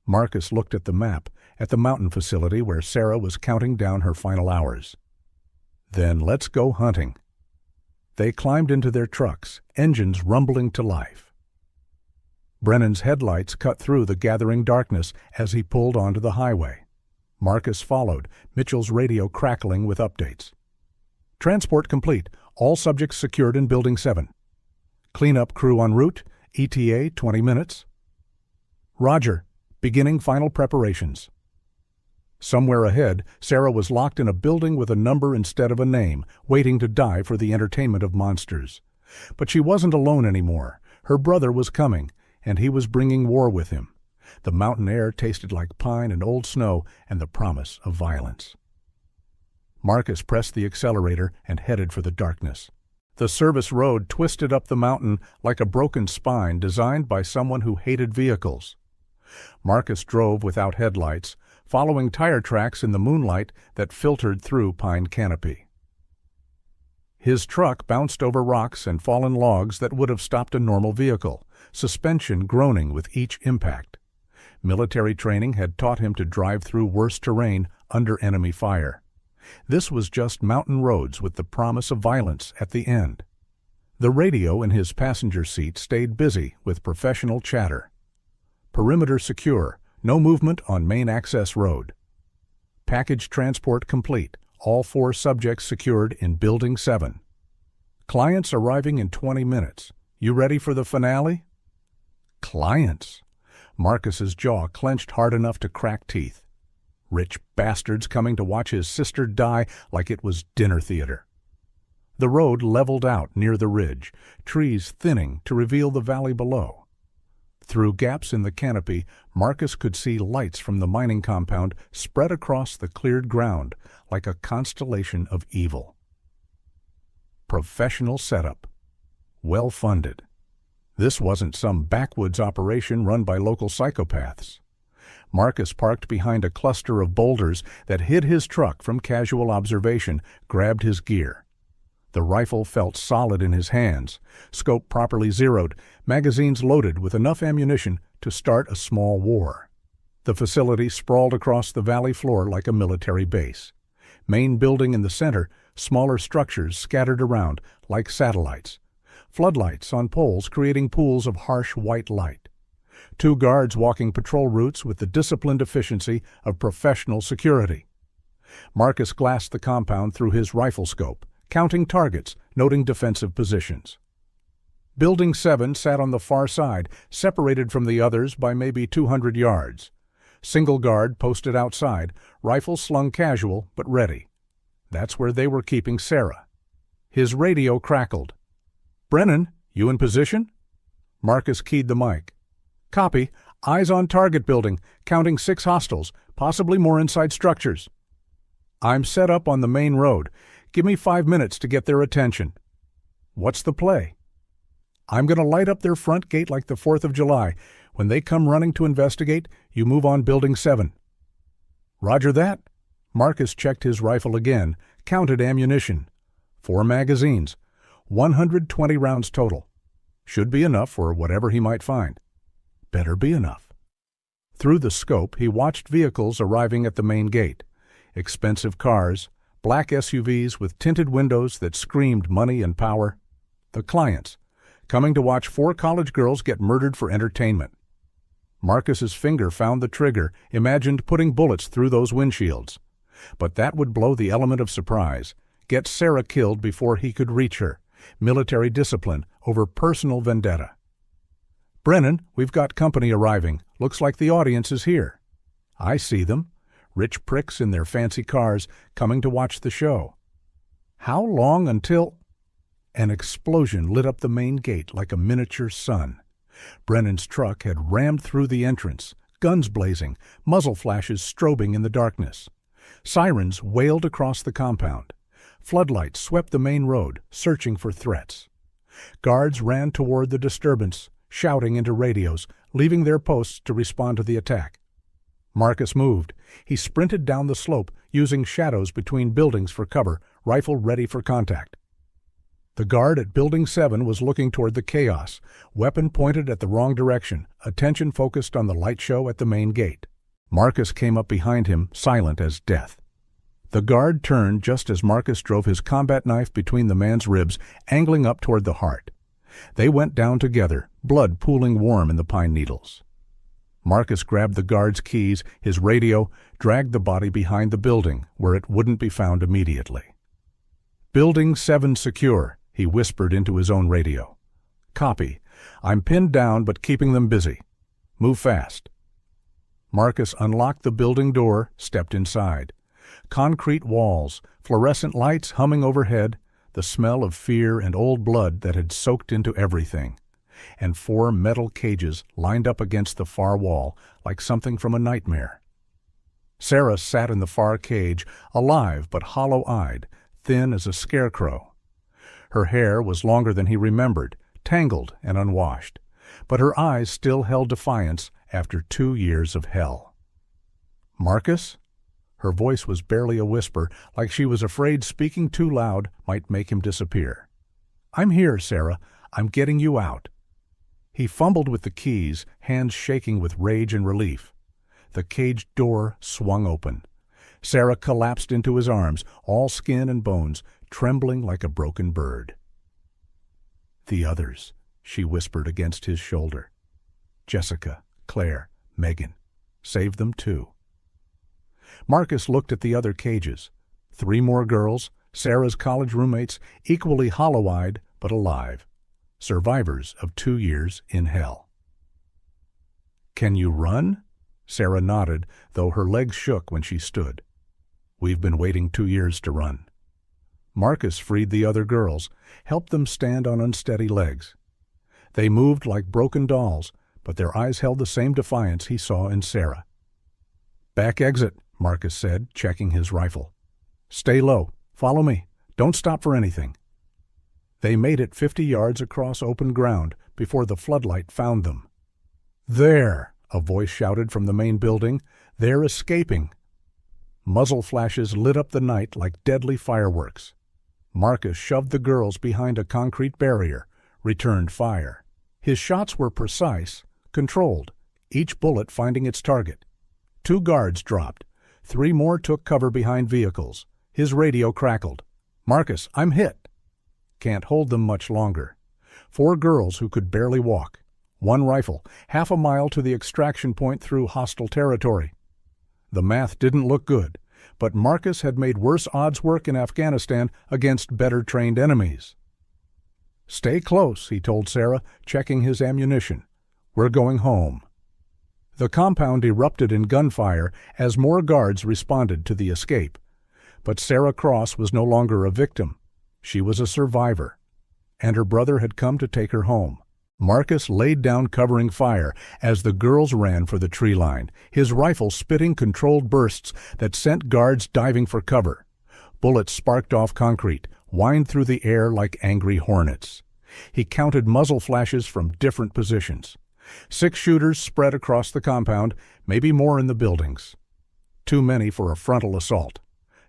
Marcus looked at the map, at the mountain facility where Sarah was counting down her final hours. Then let's go hunting. They climbed into their trucks, engines rumbling to life. Brennan's headlights cut through the gathering darkness as he pulled onto the highway. Marcus followed, Mitchell's radio crackling with updates. Transport complete. All subjects secured in Building 7. Cleanup crew en route. ETA 20 minutes. Roger. Beginning final preparations. Somewhere ahead, Sarah was locked in a building with a number instead of a name, waiting to die for the entertainment of monsters. But she wasn't alone anymore. Her brother was coming, and he was bringing war with him. The mountain air tasted like pine and old snow and the promise of violence. Marcus pressed the accelerator and headed for the darkness. The service road twisted up the mountain like a broken spine designed by someone who hated vehicles. Marcus drove without headlights, following tire tracks in the moonlight that filtered through pine canopy. His truck bounced over rocks and fallen logs that would have stopped a normal vehicle, suspension groaning with each impact. Military training had taught him to drive through worse terrain under enemy fire. This was just mountain roads with the promise of violence at the end. The radio in his passenger seat stayed busy with professional chatter. Perimeter secure, no movement on main access road. Package transport complete, all 4 subjects secured in Building 7. Clients arriving in 20 minutes. You ready for the finale? Clients. Marcus's jaw clenched hard enough to crack teeth. Rich bastards coming to watch his sister die like it was dinner theater. The road leveled out near the ridge, trees thinning to reveal the valley below. Through gaps in the canopy, Marcus could see lights from the mining compound spread across the cleared ground like a constellation of evil. Professional setup. Well funded. This wasn't some backwoods operation run by local psychopaths. Marcus parked behind a cluster of boulders that hid his truck from casual observation, grabbed his gear. The rifle felt solid in his hands, scope properly zeroed, magazines loaded with enough ammunition to start a small war. The facility sprawled across the valley floor like a military base. Main building in the center, smaller structures scattered around like satellites. Floodlights on poles creating pools of harsh white light. 2 guards walking patrol routes with the disciplined efficiency of professional security. Marcus glassed the compound through his rifle scope, counting targets, noting defensive positions. Building 7 sat on the far side, separated from the others by maybe 200 yards. Single guard posted outside, rifle slung casual but ready. That's where they were keeping Sarah. His radio crackled. "Brennan, you in position?" Marcus keyed the mic. "Copy. Eyes on target building, counting 6 hostiles, possibly more inside structures." "I'm set up on the main road. Give me 5 minutes to get their attention." "What's the play?" "I'm going to light up their front gate like the 4th of July. When they come running to investigate, you move on Building 7. "Roger that." Marcus checked his rifle again, counted ammunition. 4 magazines. 120 rounds total. Should be enough for whatever he might find. Better be enough. Through the scope, he watched vehicles arriving at the main gate. Expensive cars, black SUVs with tinted windows that screamed money and power. The clients, coming to watch 4 college girls get murdered for entertainment. Marcus's finger found the trigger, imagined putting bullets through those windshields. But that would blow the element of surprise, get Sarah killed before he could reach her. Military discipline over personal vendetta. "Brennan, we've got company arriving. Looks like the audience is here." "I see them. Rich pricks in their fancy cars, coming to watch the show." "How long until—" An explosion lit up the main gate like a miniature sun. Brennan's truck had rammed through the entrance, guns blazing, muzzle flashes strobing in the darkness. Sirens wailed across the compound. Floodlights swept the main road, searching for threats. Guards ran toward the disturbance, shouting into radios, leaving their posts to respond to the attack. Marcus moved. He sprinted down the slope, using shadows between buildings for cover, rifle ready for contact. The guard at Building 7 was looking toward the chaos, weapon pointed at the wrong direction, attention focused on the light show at the main gate. Marcus came up behind him, silent as death. The guard turned just as Marcus drove his combat knife between the man's ribs, angling up toward the heart. They went down together, blood pooling warm in the pine needles. Marcus grabbed the guard's keys, his radio, dragged the body behind the building, where it wouldn't be found immediately. "Building 7 secure," he whispered into his own radio. "Copy. I'm pinned down but keeping them busy. Move fast." Marcus unlocked the building door, stepped inside. Concrete walls, fluorescent lights humming overhead, the smell of fear and old blood that had soaked into everything, and 4 metal cages lined up against the far wall like something from a nightmare. Sarah sat in the far cage, alive but hollow-eyed, thin as a scarecrow. Her hair was longer than he remembered, tangled and unwashed, but her eyes still held defiance after 2 years of hell. "Marcus?" Her voice was barely a whisper, like she was afraid speaking too loud might make him disappear. "I'm here, Sarah. I'm getting you out." He fumbled with the keys, hands shaking with rage and relief. The cage door swung open. Sarah collapsed into his arms, all skin and bones, trembling like a broken bird. "The others," she whispered against his shoulder. "Jessica, Claire, Megan. Save them too." Marcus looked at the other cages. 3 more girls, Sarah's college roommates, equally hollow-eyed but alive. Survivors of 2 years in hell. "Can you run?" Sarah nodded, though her legs shook when she stood. "We've been waiting 2 years to run." Marcus freed the other girls, helped them stand on unsteady legs. They moved like broken dolls, but their eyes held the same defiance he saw in Sarah. "Back exit," Marcus said, checking his rifle. "Stay low. Follow me. Don't stop for anything." They made it 50 yards across open ground before the floodlight found them. "There!" a voice shouted from the main building. "They're escaping." Muzzle flashes lit up the night like deadly fireworks. Marcus shoved the girls behind a concrete barrier, returned fire. His shots were precise, controlled, each bullet finding its target. 2 guards dropped. 3 more took cover behind vehicles. His radio crackled. "Marcus, I'm hit." Can't hold them much longer. 4 girls who could barely walk. 1 rifle, half a mile to the extraction point through hostile territory. The math didn't look good, but Marcus had made worse odds work in Afghanistan against better-trained enemies. "Stay close," he told Sarah, checking his ammunition. "We're going home." The compound erupted in gunfire as more guards responded to the escape. But Sarah Cross was no longer a victim. She was a survivor, and her brother had come to take her home. Marcus laid down covering fire as the girls ran for the tree line, his rifle spitting controlled bursts that sent guards diving for cover. Bullets sparked off concrete, whined through the air like angry hornets. He counted muzzle flashes from different positions. 6 shooters spread across the compound, maybe more in the buildings. Too many for a frontal assault.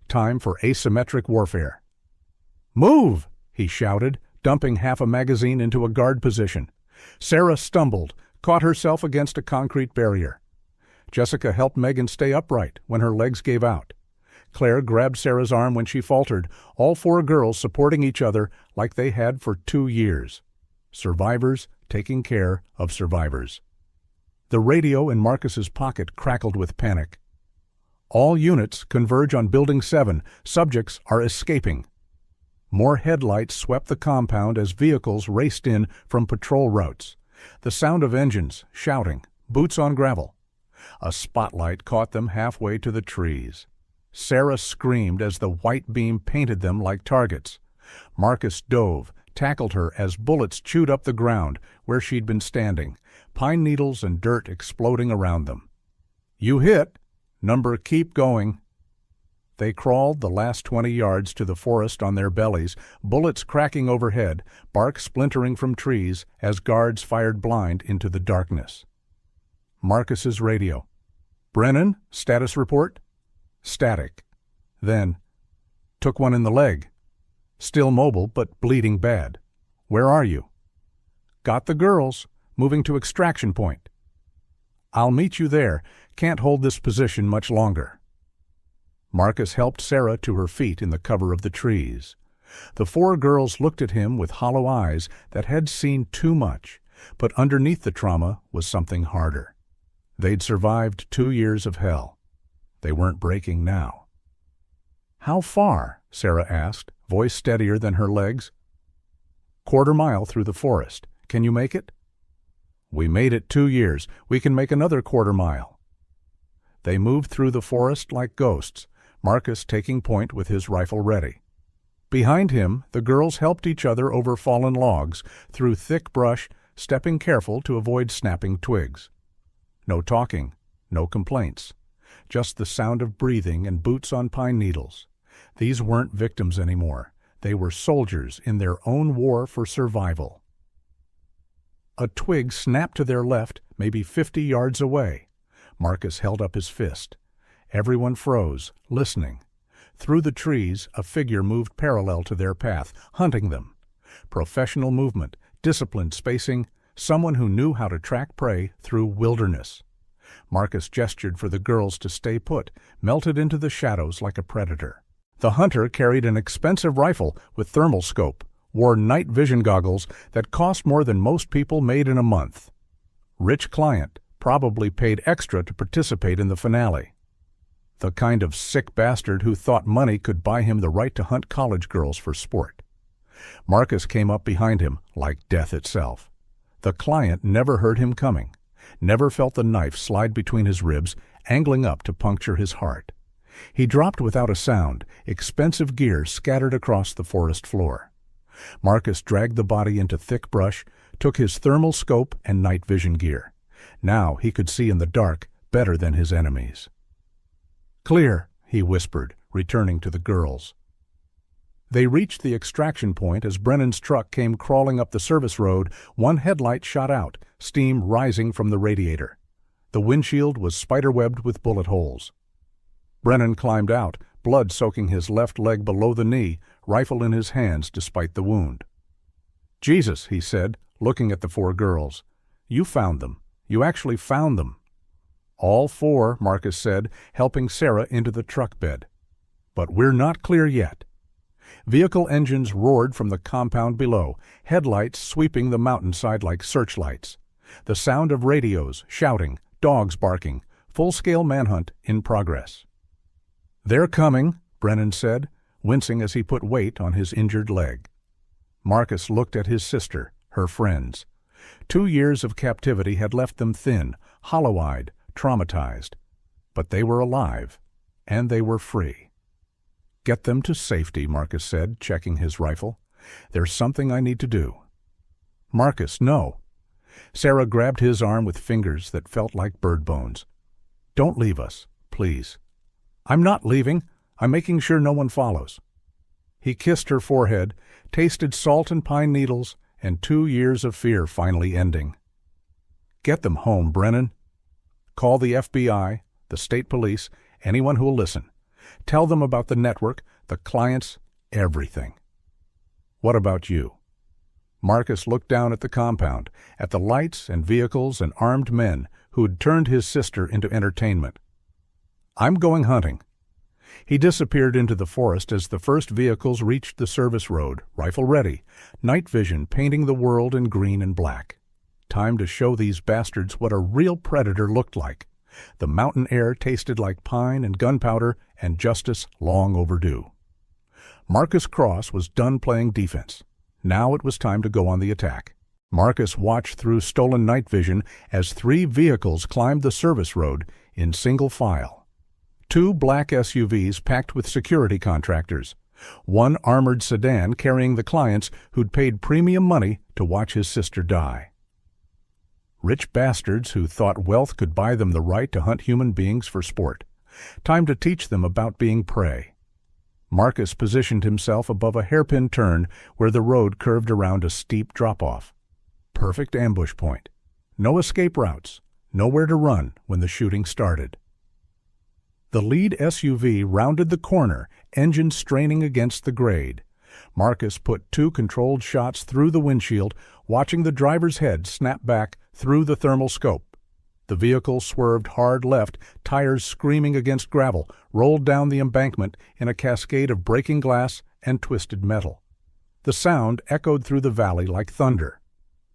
Time for asymmetric warfare. "Move!" he shouted, dumping half a magazine into a guard position. Sarah stumbled, caught herself against a concrete barrier. Jessica helped Megan stay upright when her legs gave out. Claire grabbed Sarah's arm when she faltered, all 4 girls supporting each other like they had for 2 years. Survivors taking care of survivors. The radio in Marcus's pocket crackled with panic. "All units converge on Building 7. Subjects are escaping." More headlights swept the compound as vehicles raced in from patrol routes. The sound of engines, shouting, boots on gravel. A spotlight caught them halfway to the trees. Sarah screamed as the white beam painted them like targets. Marcus dove, tackled her as bullets chewed up the ground where she'd been standing, pine needles and dirt exploding around them. "You hit. Number, keep going." They crawled the last 20 yards to the forest on their bellies, bullets cracking overhead, bark splintering from trees as guards fired blind into the darkness. Marcus's radio. "Brennan, status report?" Static. Then, "Took one in the leg. Still mobile, but bleeding bad. Where are you?" "Got the girls. Moving to extraction point." "I'll meet you there. Can't hold this position much longer." Marcus helped Sarah to her feet in the cover of the trees. The 4 girls looked at him with hollow eyes that had seen too much, but underneath the trauma was something harder. They'd survived 2 years of hell. They weren't breaking now. "How far?" Sarah asked, voice steadier than her legs. "Quarter mile through the forest. Can you make it?" "We made it 2 years. We can make another quarter mile." They moved through the forest like ghosts, Marcus taking point with his rifle ready. Behind him, the girls helped each other over fallen logs, through thick brush, stepping careful to avoid snapping twigs. No talking, no complaints. Just the sound of breathing and boots on pine needles. These weren't victims anymore. They were soldiers in their own war for survival. A twig snapped to their left, maybe 50 yards away. Marcus held up his fist. Everyone froze, listening. Through the trees, a figure moved parallel to their path, hunting them. Professional movement, disciplined spacing, someone who knew how to track prey through wilderness. Marcus gestured for the girls to stay put, melted into the shadows like a predator. The hunter carried an expensive rifle with thermal scope, wore night vision goggles that cost more than most people made in a month. Rich client, probably paid extra to participate in the finale. The kind of sick bastard who thought money could buy him the right to hunt college girls for sport. Marcus came up behind him like death itself. The client never heard him coming, never felt the knife slide between his ribs, angling up to puncture his heart. He dropped without a sound, expensive gear scattered across the forest floor. Marcus dragged the body into thick brush, took his thermal scope and night vision gear. Now he could see in the dark better than his enemies. "Clear," he whispered, returning to the girls. They reached the extraction point as Brennan's truck came crawling up the service road. One headlight shot out, steam rising from the radiator. The windshield was spiderwebbed with bullet holes. Brennan climbed out, blood soaking his left leg below the knee, rifle in his hands despite the wound. "Jesus," he said, looking at the 4 girls. "You found them. You actually found them." "All 4, Marcus said, helping Sarah into the truck bed. "But we're not clear yet." Vehicle engines roared from the compound below, headlights sweeping the mountainside like searchlights. The sound of radios, shouting, dogs barking, full-scale manhunt in progress. "They're coming," Brennan said, wincing as he put weight on his injured leg. Marcus looked at his sister, her friends. 2 years of captivity had left them thin, hollow-eyed, traumatized. But they were alive, and they were free. "Get them to safety," Marcus said, checking his rifle. "There's something I need to do." "Marcus, no." Sarah grabbed his arm with fingers that felt like bird bones. "Don't leave us, please." "I'm not leaving. I'm making sure no one follows." He kissed her forehead, tasted salt and pine needles, and 2 years of fear finally ending. "Get them home, Brennan. Call the FBI, the state police, anyone who'll listen. Tell them about the network, the clients, everything." "What about you?" Marcus looked down at the compound, at the lights and vehicles and armed men who'd turned his sister into entertainment. "I'm going hunting." He disappeared into the forest as the first vehicles reached the service road, rifle ready, night vision painting the world in green and black. Time to show these bastards what a real predator looked like. The mountain air tasted like pine and gunpowder, and justice long overdue. Marcus Cross was done playing defense. Now it was time to go on the attack. Marcus watched through stolen night vision as 3 vehicles climbed the service road in single file. 2 black SUVs packed with security contractors. 1 armored sedan carrying the clients who'd paid premium money to watch his sister die. Rich bastards who thought wealth could buy them the right to hunt human beings for sport. Time to teach them about being prey. Marcus positioned himself above a hairpin turn where the road curved around a steep drop-off. Perfect ambush point. No escape routes, nowhere to run when the shooting started. The lead SUV rounded the corner, engine straining against the grade. Marcus put 2 controlled shots through the windshield, watching the driver's head snap back through the thermal scope. The vehicle swerved hard left, tires screaming against gravel, rolled down the embankment in a cascade of breaking glass and twisted metal. The sound echoed through the valley like thunder.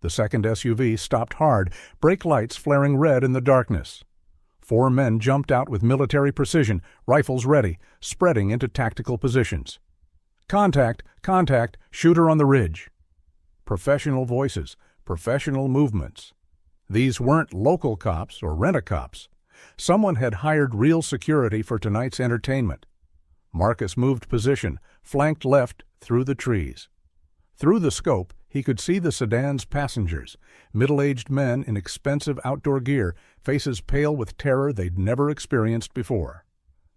The second SUV stopped hard, brake lights flaring red in the darkness. 4 men jumped out with military precision, rifles ready, spreading into tactical positions. "Contact! Contact! Shooter on the ridge!" Professional voices, professional movements. These weren't local cops or rent-a-cops. Someone had hired real security for tonight's entertainment. Marcus moved position, flanked left through the trees. Through the scope, he could see the sedan's passengers, middle-aged men in expensive outdoor gear, faces pale with terror they'd never experienced before.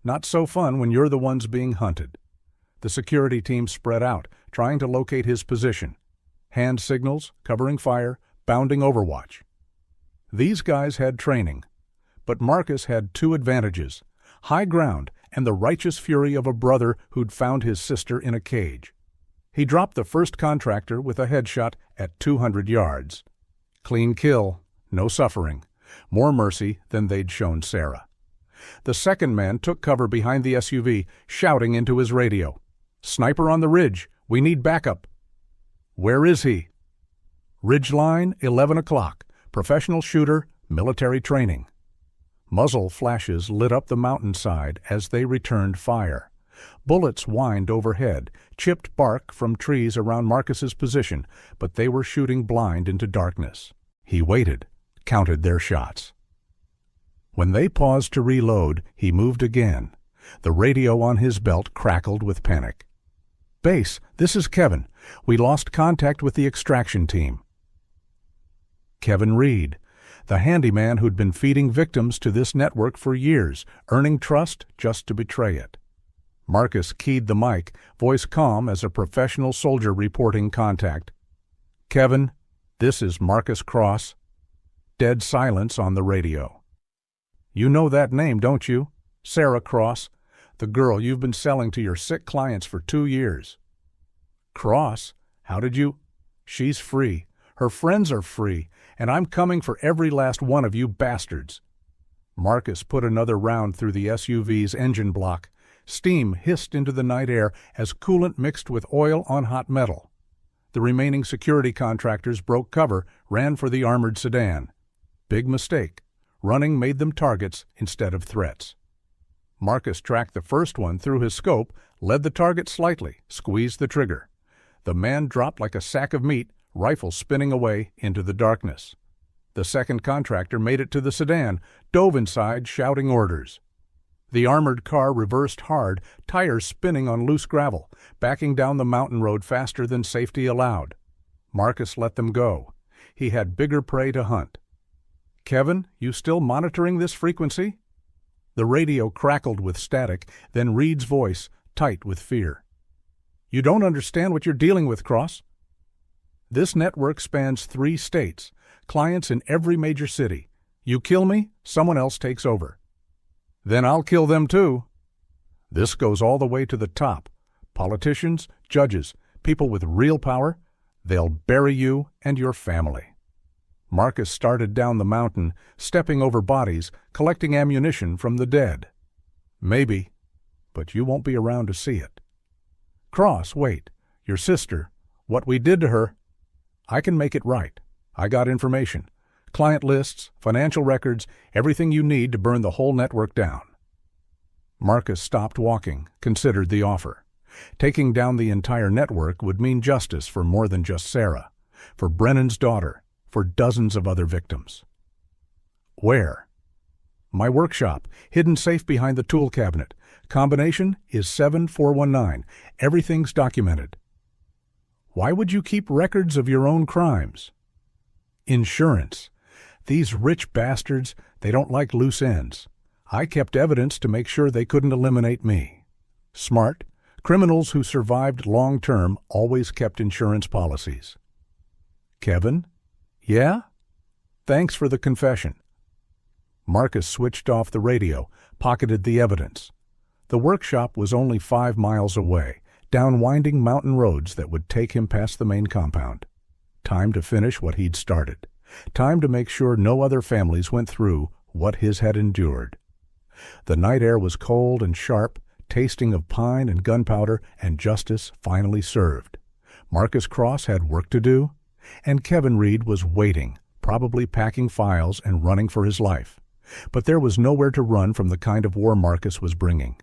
Not so fun when you're the ones being hunted. The security team spread out, trying to locate his position. Hand signals, covering fire, bounding overwatch. These guys had training, but Marcus had 2 advantages: high ground and the righteous fury of a brother who'd found his sister in a cage. He dropped the first contractor with a headshot at 200 yards. Clean kill, no suffering, more mercy than they'd shown Sarah. The second man took cover behind the SUV, shouting into his radio, "Sniper on the ridge, we need backup." "Where is he?" "Ridgeline, 11 o'clock. Professional shooter, military training." Muzzle flashes lit up the mountainside as they returned fire. Bullets whined overhead, chipped bark from trees around Marcus's position, but they were shooting blind into darkness. He waited, counted their shots. When they paused to reload, he moved again. The radio on his belt crackled with panic. "Base, this is Kevin. We lost contact with the extraction team." Kevin Reed, the handyman who'd been feeding victims to this network for years, earning trust just to betray it. Marcus keyed the mic, voice calm as a professional soldier reporting contact. "Kevin, this is Marcus Cross." Dead silence on the radio. "You know that name, don't you? Sarah Cross, the girl you've been selling to your sick clients for 2 years." "Cross? How did you—" "She's free. Her friends are free, and I'm coming for every last one of you bastards." Marcus put another round through the SUV's engine block. Steam hissed into the night air as coolant mixed with oil on hot metal. The remaining security contractors broke cover, ran for the armored sedan. Big mistake. Running made them targets instead of threats. Marcus tracked the first one through his scope, led the target slightly, squeezed the trigger. The man dropped like a sack of meat, rifle spinning away into the darkness. The second contractor made it to the sedan, dove inside, shouting orders. The armored car reversed hard, tires spinning on loose gravel, backing down the mountain road faster than safety allowed. Marcus let them go. He had bigger prey to hunt. "Kevin, you still monitoring this frequency?" The radio crackled with static, then Reed's voice, tight with fear. "You don't understand what you're dealing with, Cross. This network spans 3 states, clients in every major city. You kill me, someone else takes over. Then I'll kill them too. This goes all the way to the top. Politicians, judges, people with real power, they'll bury you and your family." Marcus started down the mountain, stepping over bodies, collecting ammunition from the dead. "Maybe, but you won't be around to see it." "Cross, wait. Your sister, what we did to her, I can make it right. I got information. Client lists, financial records, everything you need to burn the whole network down." Marcus stopped walking, considered the offer. Taking down the entire network would mean justice for more than just Sarah, for Brennan's daughter, for dozens of other victims. "Where?" "My workshop, hidden safe behind the tool cabinet. Combination is 7419. Everything's documented." "Why would you keep records of your own crimes?" "Insurance. These rich bastards, they don't like loose ends. I kept evidence to make sure they couldn't eliminate me." Smart. Criminals who survived long-term always kept insurance policies. "Kevin?" "Yeah?" "Thanks for the confession." Marcus switched off the radio, pocketed the evidence. The workshop was only 5 miles away, down winding mountain roads that would take him past the main compound. Time to finish what he'd started. Time to make sure no other families went through what his had endured. The night air was cold and sharp, tasting of pine and gunpowder, and justice finally served. Marcus Cross had work to do, and Kevin Reed was waiting, probably packing files and running for his life. But there was nowhere to run from the kind of war Marcus was bringing.